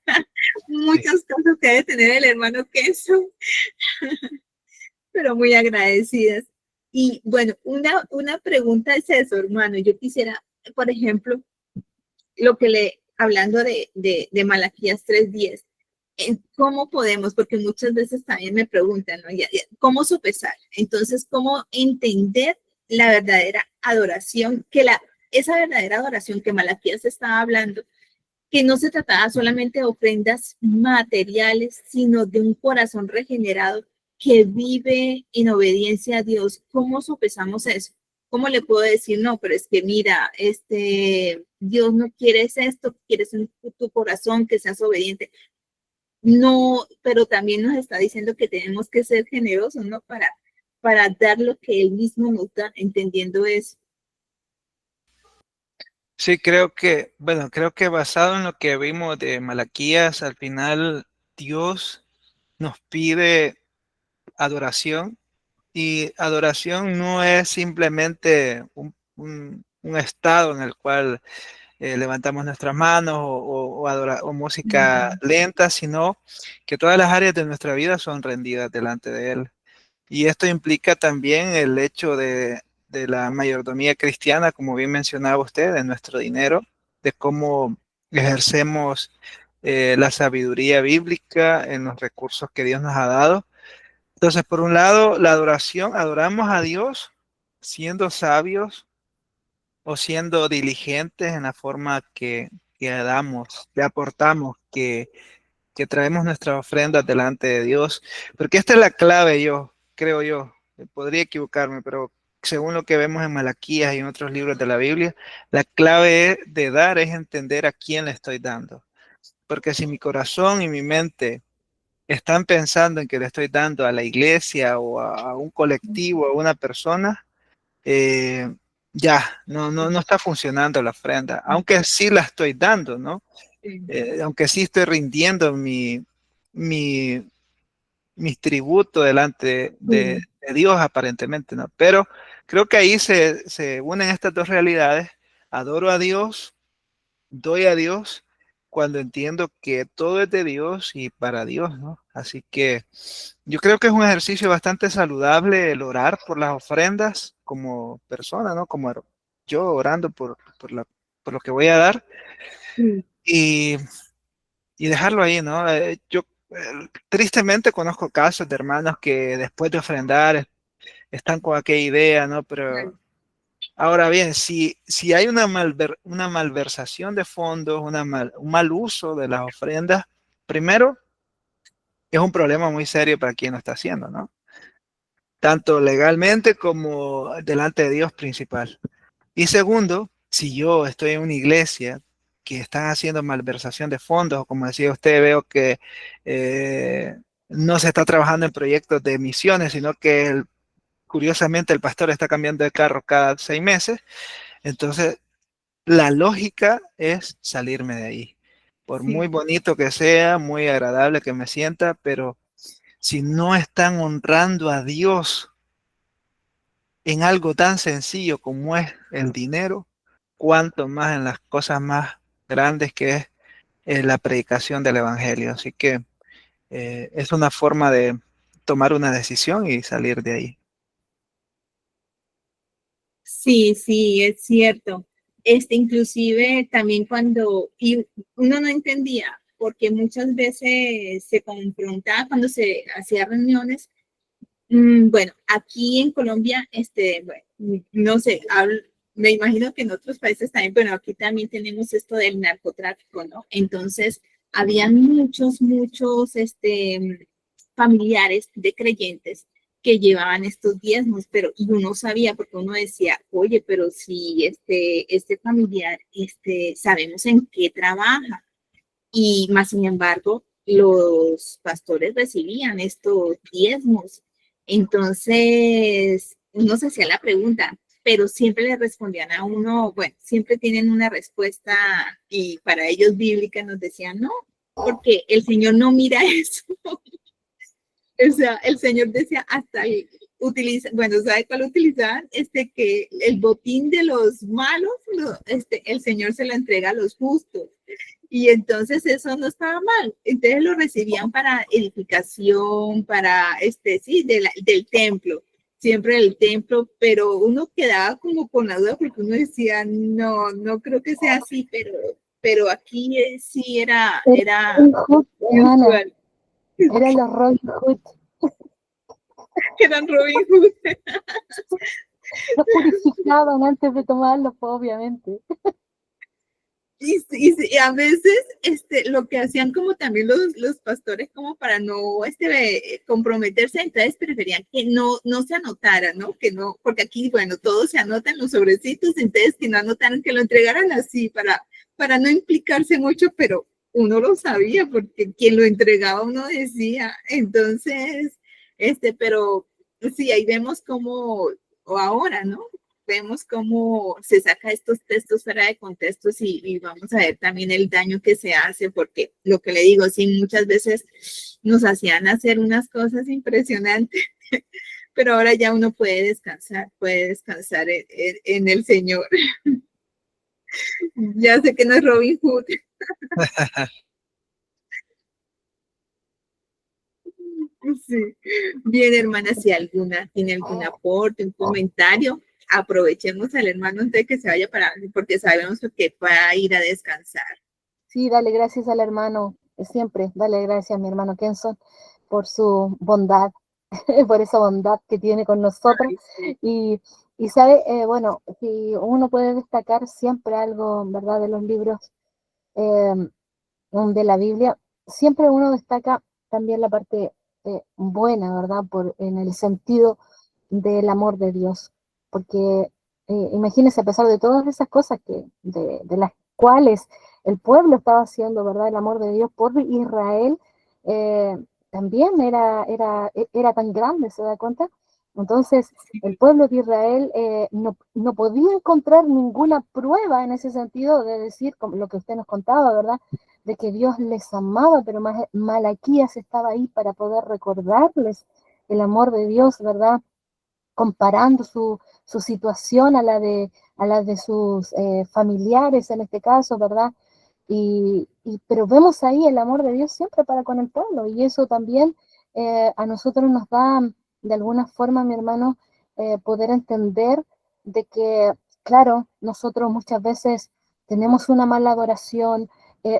Muchas cosas que debe tener el hermano Queso, pero muy agradecidas. Y bueno, una pregunta es eso, hermano. Yo quisiera, por ejemplo, hablando de Malaquías 3:10, ¿cómo podemos? Porque muchas veces también me preguntan, ¿no? ¿Cómo sopesar? Entonces, ¿cómo entender la verdadera adoración? Esa verdadera adoración que Malaquías estaba hablando, que no se trataba solamente de ofrendas materiales, sino de un corazón regenerado que vive en obediencia a Dios. ¿Cómo sopesamos eso? ¿Cómo le puedo decir, no, pero es que mira, Dios no quiere esto, quieres en tu corazón que seas obediente? no, pero también nos está diciendo que tenemos que ser generosos, ¿no? Para dar lo que Él mismo nos da, entendiendo eso. Sí, creo que basado en lo que vimos de Malaquías, al final Dios nos pide adoración, y adoración no es simplemente un estado en el cual levantamos nuestras manos o música lenta, sino que todas las áreas de nuestra vida son rendidas delante de Él. Y esto implica también el hecho de la mayordomía cristiana, como bien mencionaba usted, de nuestro dinero, de cómo ejercemos la sabiduría bíblica en los recursos que Dios nos ha dado. Entonces, por un lado, la adoración, adoramos a Dios siendo sabios o siendo diligentes en la forma que damos, que aportamos, que traemos nuestras ofrendas delante de Dios, porque esta es la clave, yo creo yo, podría equivocarme, pero según lo que vemos en Malaquías y en otros libros de la Biblia, la clave de dar es entender a quién le estoy dando, porque si mi corazón y mi mente están pensando en que le estoy dando a la iglesia o a un colectivo, a una persona, eh, ya, no está funcionando la ofrenda, aunque sí la estoy dando, ¿no? Aunque sí estoy rindiendo mi, mis tributos delante de Dios aparentemente, ¿no? Pero creo que ahí se unen estas dos realidades. Adoro a Dios, doy a Dios cuando entiendo que todo es de Dios y para Dios, ¿no? Así que yo creo que es un ejercicio bastante saludable el orar por las ofrendas como persona, ¿no? Como yo orando por lo que voy a dar. Sí, Y y dejarlo ahí, ¿no? Yo tristemente conozco casos de hermanos que después de ofrendar están con aquella idea, ¿no? Pero claro. ahora bien, si hay una malversación de fondos, un mal uso de las ofrendas, primero es un problema muy serio para quien lo está haciendo, ¿no? Tanto legalmente como delante de Dios principal. Y segundo, si yo estoy en una iglesia que están haciendo malversación de fondos, o como decía usted, veo que eh, no se está trabajando en proyectos de misiones, sino que curiosamente el pastor está cambiando de carro cada 6 meses, entonces la lógica es salirme de ahí. Por muy Sí, bonito que sea, muy agradable que me sienta, pero si no están honrando a Dios en algo tan sencillo como es el dinero, cuanto más en las cosas más grandes que es la predicación del Evangelio. Así que es una forma de tomar una decisión y salir de ahí. sí, sí, es cierto. Inclusive también y uno no entendía, porque muchas veces se confrontaba cuando se hacía reuniones. Bueno, aquí en Colombia, bueno, no sé, me imagino que en otros países también, bueno, aquí también tenemos esto del narcotráfico, ¿no? Entonces, habían muchos, familiares de creyentes que llevaban estos diezmos, pero y uno sabía, porque uno decía, oye, pero si este familiar, sabemos en qué trabaja, y más sin embargo, los pastores recibían estos diezmos. Entonces, uno se hacía la pregunta, pero siempre le respondían a uno, bueno, siempre tienen una respuesta y para ellos bíblica nos decían, no, porque el Señor no mira eso. O sea, el Señor decía hasta utiliza, bueno, ¿sabe cuál utilizaban? Que el botín de los malos, el Señor se lo entrega a los justos. Y entonces eso no estaba mal. Entonces lo recibían para edificación, para, sí, del templo, siempre del templo, pero uno quedaba como con la duda porque uno decía, no, no creo que sea así, pero aquí sí era Robin Hood, hermana, usual. eran los Robin Hood, Eran Robin Hood. los purificaban antes de tomarlos, pues, obviamente. Y a veces lo que hacían como también los pastores como para no comprometerse, entonces preferían que no se anotara, ¿no? Que no, porque aquí, bueno, todos se anotan los sobrecitos, entonces que no anotaran, que lo entregaran así para no implicarse mucho, uno lo sabía porque quien lo entregaba uno decía. Entonces, pero sí, ahí vemos cómo, o ahora, ¿no? Vemos cómo se saca estos textos fuera de contextos y vamos a ver también el daño que se hace, porque lo que le digo, sí, muchas veces nos hacían hacer unas cosas impresionantes, pero ahora ya uno puede descansar en el Señor. Ya sé que no es Robin Hood. Sí. Bien, hermana, si tiene algún aporte, un comentario, aprovechemos al hermano antes de que se vaya porque sabemos que va a ir a descansar. Sí, dale gracias al hermano, siempre, dale gracias a mi hermano Kenson por su bondad, por esa bondad que tiene con nosotros. Ay, sí. Y sabe, bueno, si uno puede destacar siempre algo, ¿verdad?, de los libros eh, de la Biblia, siempre uno destaca también la parte buena, ¿verdad?, en el sentido del amor de Dios, porque imagínense, a pesar de todas esas cosas de las cuales el pueblo estaba haciendo, ¿verdad?, el amor de Dios por Israel, eh, también era tan grande, ¿se da cuenta? Entonces, el pueblo de Israel no podía encontrar ninguna prueba en ese sentido de decir, como lo que usted nos contaba, ¿verdad?, de que Dios les amaba, pero Malaquías estaba ahí para poder recordarles el amor de Dios, ¿verdad?, comparando su situación a la de sus familiares en este caso, ¿verdad? Pero vemos ahí el amor de Dios siempre para con el pueblo, y eso también a nosotros nos da, de alguna forma, mi hermano, poder entender de que, claro, nosotros muchas veces tenemos una mala adoración,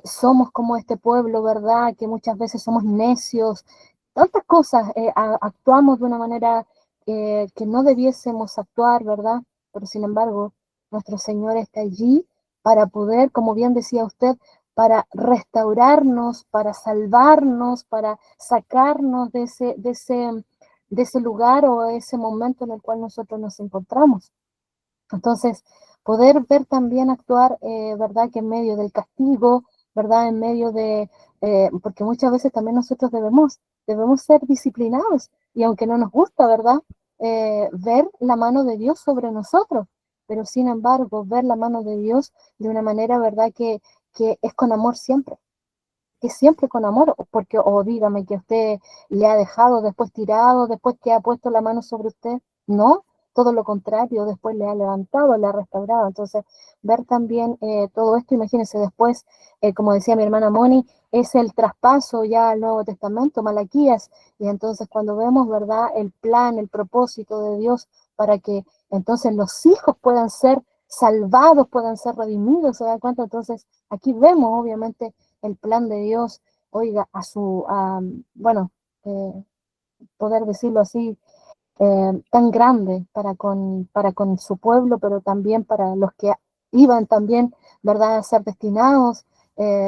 somos como este pueblo, ¿verdad? Que muchas veces somos necios, tantas cosas, actuamos de una manera que no debiésemos actuar, ¿verdad? Pero sin embargo, nuestro Señor está allí para poder, como bien decía usted, para restaurarnos, para salvarnos, para sacarnos de ese lugar o ese momento en el cual nosotros nos encontramos. Entonces, poder ver también actuar, ¿verdad?, que en medio del castigo, ¿verdad?, en medio porque muchas veces también nosotros debemos ser disciplinados, y aunque no nos gusta, ¿verdad?, ver la mano de Dios sobre nosotros, pero sin embargo, ver la mano de Dios de una manera, ¿verdad?, que es con amor siempre, que siempre con amor, porque, o dígame que usted le ha dejado después tirado, después que ha puesto la mano sobre usted, no, todo lo contrario, después le ha levantado, le ha restaurado. Entonces, ver también todo esto, imagínense después, como decía mi hermana Moni, es el traspaso ya al Nuevo Testamento, Malaquías, y entonces cuando vemos, ¿verdad?, el plan, el propósito de Dios para que entonces los hijos puedan ser salvados, puedan ser redimidos, ¿se dan cuenta? Entonces, aquí vemos, obviamente, el plan de Dios, oiga, bueno, poder decirlo así, tan grande para con su pueblo, pero también para los que iban también, ¿verdad?, a ser destinados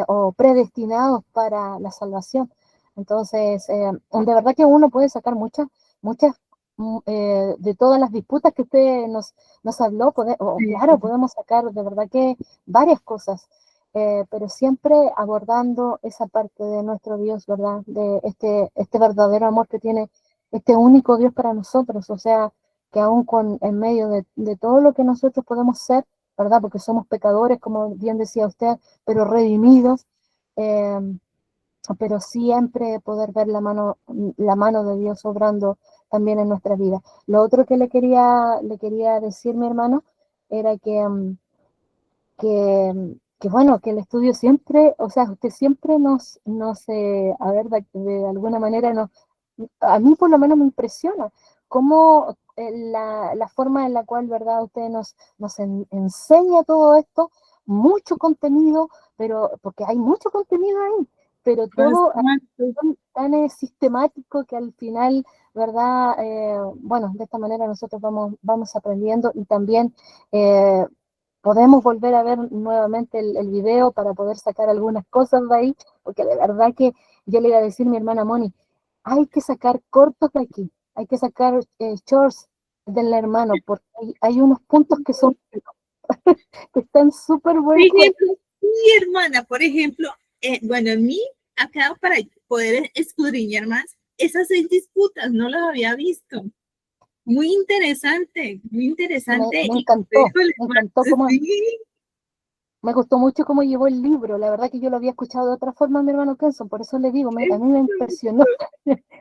o predestinados para la salvación. Entonces, de verdad que uno puede sacar muchas, de todas las disputas que usted nos habló, claro, podemos sacar de verdad que varias cosas, pero siempre abordando esa parte de nuestro Dios, ¿verdad? De este verdadero amor que tiene este único Dios para nosotros, o sea, que aún en medio de todo lo que nosotros podemos ser, ¿verdad? Porque somos pecadores, como bien decía usted, pero redimidos, eh, pero siempre poder ver la mano de Dios obrando también en nuestra vida. Lo otro que le quería decir, mi hermano, era que bueno, que el estudio siempre, o sea, usted siempre a ver, de alguna manera a mí por lo menos me impresiona cómo la forma en la cual, ¿verdad?, usted nos enseña todo esto, mucho contenido, pero porque hay mucho contenido ahí, pero todo tan sistemático que al final, ¿verdad? Bueno, de esta manera nosotros vamos aprendiendo, y también podemos volver a ver nuevamente el video para poder sacar algunas cosas de ahí, porque de verdad que yo le iba a decir a mi hermana Moni, hay que sacar cortos de aquí, hay que sacar shorts del hermano, porque hay unos puntos que son que están súper Por buenos. ejemplo, sí, hermana, por ejemplo, bueno, en mí ha quedado para poder escudriñar más esas 6 disputas, no las había visto. Muy interesante, muy interesante. Me Y encantó, híjole, me encantó cómo, sí, me gustó mucho cómo llevó el libro. La verdad que yo lo había escuchado de otra forma a mi hermano Kenson, por eso le digo, a mí me impresionó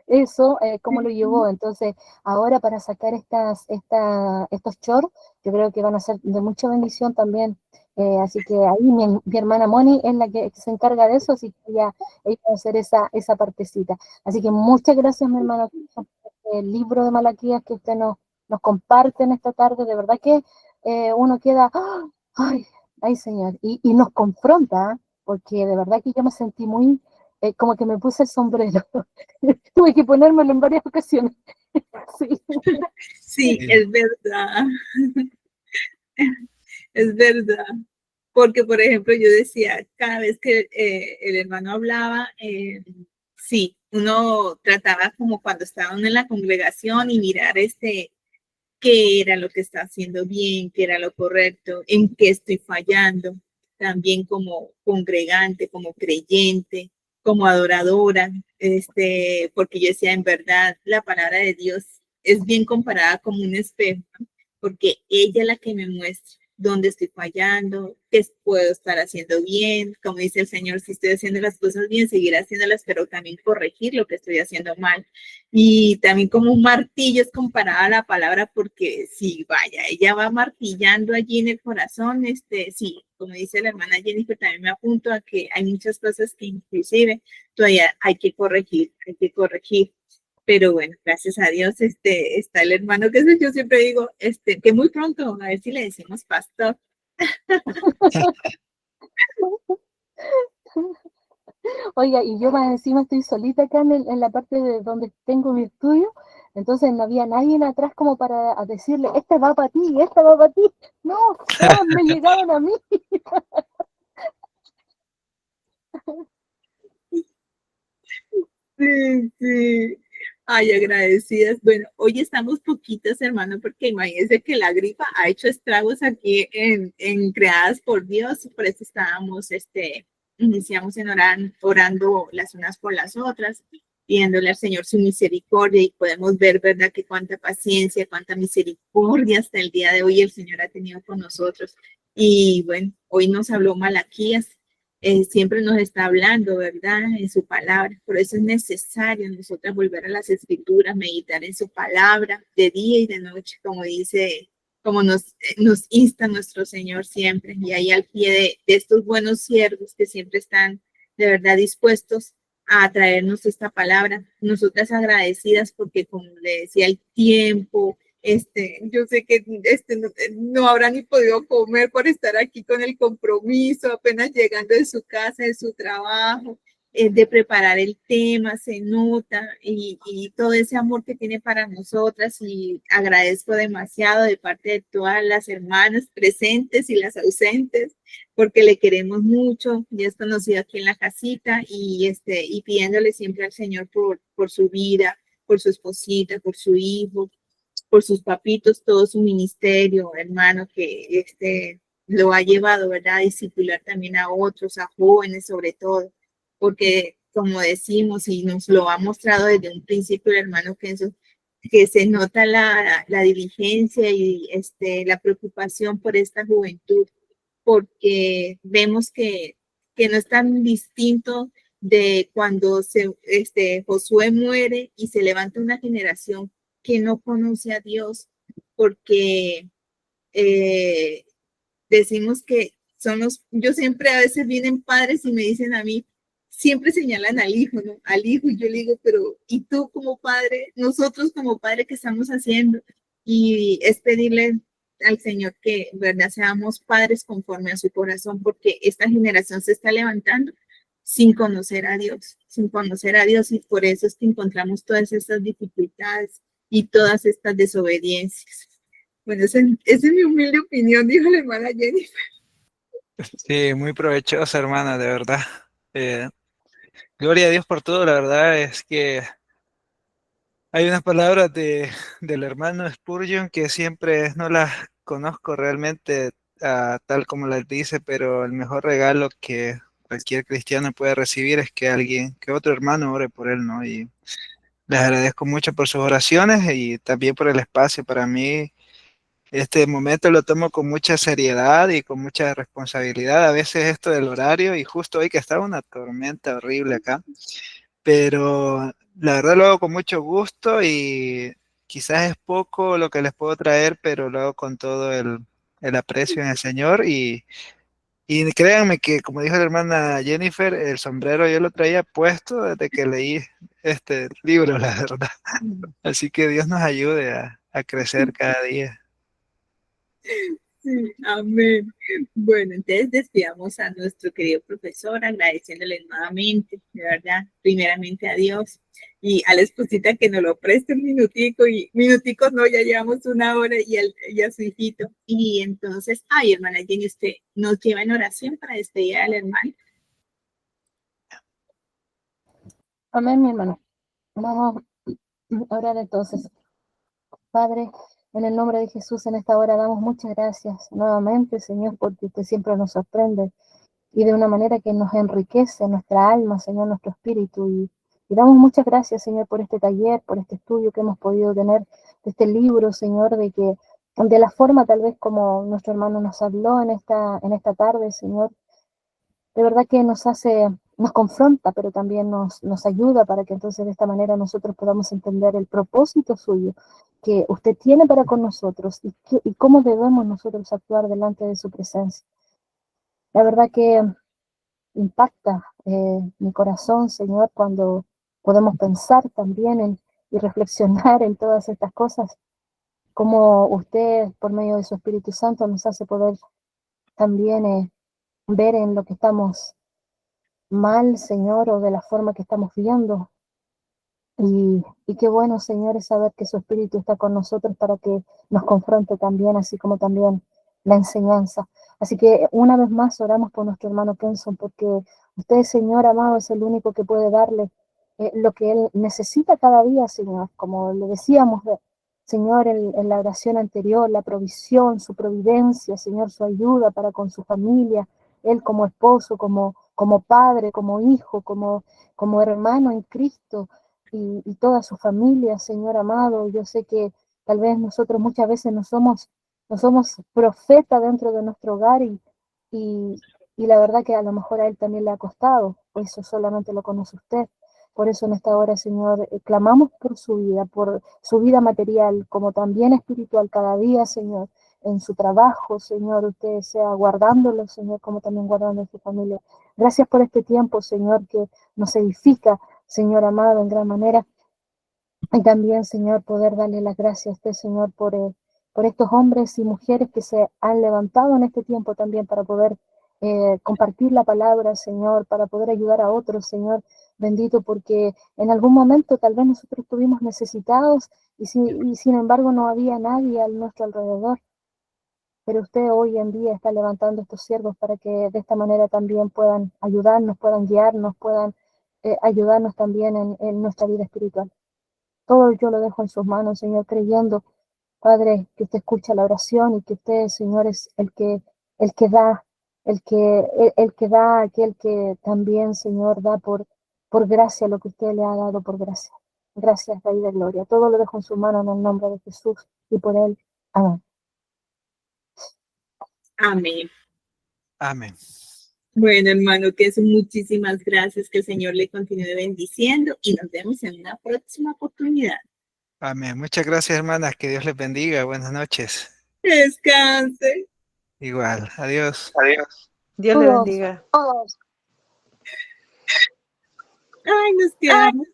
eso, cómo lo llevó. Entonces, ahora para sacar estos shorts, yo creo que van a ser de mucha bendición también. Así que ahí mi hermana Moni es la que se encarga de eso, así que ella va a hacer esa partecita. Así que muchas gracias, mi hermano Kenson, por el libro de Malaquías que usted nos comparte en esta tarde. De verdad que uno queda, ¡ah! Ay, ay, señor, y nos confronta, ¿eh? Porque de verdad que yo me sentí muy, como que me puse el sombrero. Tuve que ponérmelo en varias ocasiones. Sí. sí, Sí. es verdad, es verdad. Porque, por ejemplo, yo decía, cada vez que el hermano hablaba, sí, uno trataba como cuando estaba uno en la congregación y mirar qué era lo que está haciendo bien, qué era lo correcto, en qué estoy fallando, también como congregante, como creyente, como adoradora, porque yo decía, en verdad, la palabra de Dios es bien comparada como un espejo, ¿no? Porque ella es la que me muestra dónde estoy fallando, qué puedo estar haciendo bien, como dice el Señor, si estoy haciendo las cosas bien, seguir haciéndolas, pero también corregir lo que estoy haciendo mal. Y también como un martillo es comparada a la palabra porque sí, vaya, ella va martillando allí en el corazón, sí, como dice la hermana Jennifer, también me apunto a que hay muchas cosas que inclusive todavía hay que corregir. Pero bueno, gracias a Dios, está el hermano que yo siempre digo, que muy pronto, a ver si le decimos pastor. Oiga, y yo más encima estoy solita acá en la parte de donde tengo mi estudio, entonces no había nadie en atrás como para decirle, esta va para ti, esta va para ti. No, todas me llegaban a mí. Sí, sí. Ay, agradecidas. Bueno, hoy estamos poquitas, hermano, porque imagínense que la gripa ha hecho estragos aquí en Creadas por Dios, por eso estábamos, iniciamos en orando las unas por las otras, pidiéndole al Señor su misericordia y podemos ver, ¿verdad?, que cuánta paciencia, cuánta misericordia hasta el día de hoy el Señor ha tenido con nosotros. Y bueno, hoy nos habló Malaquías, siempre nos está hablando, ¿verdad? En su palabra. Por eso es necesario nosotras volver a las escrituras, meditar en su palabra de día y de noche, como dice, como nos insta nuestro Señor siempre. Y ahí al pie de estos buenos siervos que siempre están de verdad dispuestos a traernos esta palabra. Nosotras agradecidas porque, como le decía, el tiempo, yo sé que no habrá ni podido comer por estar aquí con el compromiso, apenas llegando de su casa, de su trabajo, de preparar el tema, se nota y todo ese amor que tiene para nosotras y agradezco demasiado de parte de todas las hermanas presentes y las ausentes, porque le queremos mucho, ya es conocido aquí en la casita y pidiéndole siempre al Señor por su vida, por su esposita, por su hijo, por sus papitos, todo su ministerio, hermano, que lo ha llevado, ¿verdad? A discipular también a otros, a jóvenes sobre todo, porque como decimos y nos lo ha mostrado desde un principio el hermano que se nota la diligencia y la preocupación por esta juventud, porque vemos que no es tan distinto de cuando Josué muere y se levanta una generación que no conoce a Dios, porque eh, decimos que yo siempre a veces vienen padres y me dicen a mí, siempre señalan al hijo, ¿no? Al hijo, y yo le digo, pero ¿y tú como padre? Nosotros como padre, ¿qué estamos haciendo? Y es pedirle al Señor que, ¿verdad?, seamos padres conforme a su corazón, porque esta generación se está levantando sin conocer a Dios, y por eso es que encontramos todas estas dificultades y todas estas desobediencias. Bueno, esa es mi humilde opinión, dijo la hermana Jenny. Sí, muy provechosa, hermana, de verdad. Eh, Gloria a Dios por todo, la verdad es que hay unas palabras del hermano Spurgeon que siempre no las conozco realmente tal como las dice, pero el mejor regalo que cualquier cristiano puede recibir es que otro hermano ore por él, ¿no? Y les agradezco mucho por sus oraciones y también por el espacio. Para mí, este momento lo tomo con mucha seriedad y con mucha responsabilidad. A veces esto del horario, y justo hoy que estaba una tormenta horrible acá, pero la verdad lo hago con mucho gusto y quizás es poco lo que les puedo traer, pero lo hago con todo el aprecio en el Señor y créanme que, como dijo la hermana Jennifer, el sombrero yo lo traía puesto desde que leí este libro, la verdad. Así que Dios nos ayude a crecer cada día. Sí, amén. Bueno, entonces despidamos a nuestro querido profesor, agradeciéndole nuevamente, de verdad, primeramente a Dios y a la esposita que nos lo preste un minutico, y minuticos no, ya llevamos una hora, y a su hijito. Y entonces, ay, hermana Jenny, usted nos lleva en oración para despedir al hermano. Amén, mi hermano. Vamos a orar entonces. Padre, en el nombre de Jesús, en esta hora damos muchas gracias nuevamente, Señor, porque usted siempre nos sorprende y de una manera que nos enriquece nuestra alma, Señor, nuestro espíritu. Y damos muchas gracias, Señor, por este taller, por este estudio que hemos podido tener de este libro, Señor, de la forma tal vez como nuestro hermano nos habló en esta tarde, Señor, de verdad que nos confronta, pero también nos ayuda para que entonces de esta manera nosotros podamos entender el propósito suyo que usted tiene para con nosotros y cómo debemos nosotros actuar delante de su presencia. La verdad que impacta mi corazón, Señor, cuando podemos pensar también y reflexionar en todas estas cosas, como usted, por medio de su Espíritu Santo, nos hace poder también ver en lo que estamos mal, Señor, o de la forma que estamos viendo. Y qué bueno, Señor, es saber que su Espíritu está con nosotros para que nos confronte también, así como también la enseñanza. Así que una vez más oramos por nuestro hermano Kenson, porque usted, Señor amado, es el único que puede darle lo que él necesita cada día, Señor. Como le decíamos, Señor, en la oración anterior, la provisión, su providencia, Señor, su ayuda para con su familia, él como esposo, como padre, como hijo, como hermano en Cristo y toda su familia, Señor amado. Yo sé que tal vez nosotros muchas veces no somos profeta dentro de nuestro hogar y, y la verdad que a lo mejor a él también le ha costado, pues eso solamente lo conoce usted. Por eso en esta hora, Señor, clamamos por su vida material, como también espiritual cada día, Señor, en su trabajo, Señor, usted sea guardándolo, Señor, como también guardando a su familia. Gracias por este tiempo, Señor, que nos edifica, Señor amado, en gran manera. Y también, Señor, poder darle las gracias a usted, Señor, por estos hombres y mujeres que se han levantado en este tiempo también para poder compartir la palabra, Señor, para poder ayudar a otros, Señor, bendito, porque en algún momento tal vez nosotros estuvimos necesitados y sin embargo no había nadie a nuestro alrededor. Pero usted hoy en día está levantando estos siervos para que de esta manera también puedan ayudarnos, puedan guiarnos, puedan ayudarnos también en nuestra vida espiritual. Todo yo lo dejo en sus manos, Señor, creyendo, Padre, que usted escucha la oración y que usted, Señor, es el que da, el que da, aquel que también, Señor, da por gracia lo que usted le ha dado por gracia. Gracias, Rey de Gloria. Todo lo dejo en su mano en el nombre de Jesús y por él. Amén. Amén. Amén. Bueno, hermano, que eso, muchísimas gracias, que el Señor le continúe bendiciendo y nos vemos en una próxima oportunidad. Amén. Muchas gracias, hermanas. Que Dios les bendiga. Buenas noches. Descanse. Igual. Adiós. Adiós. Dios le Todos, bendiga. todos. Ay, nos quedamos.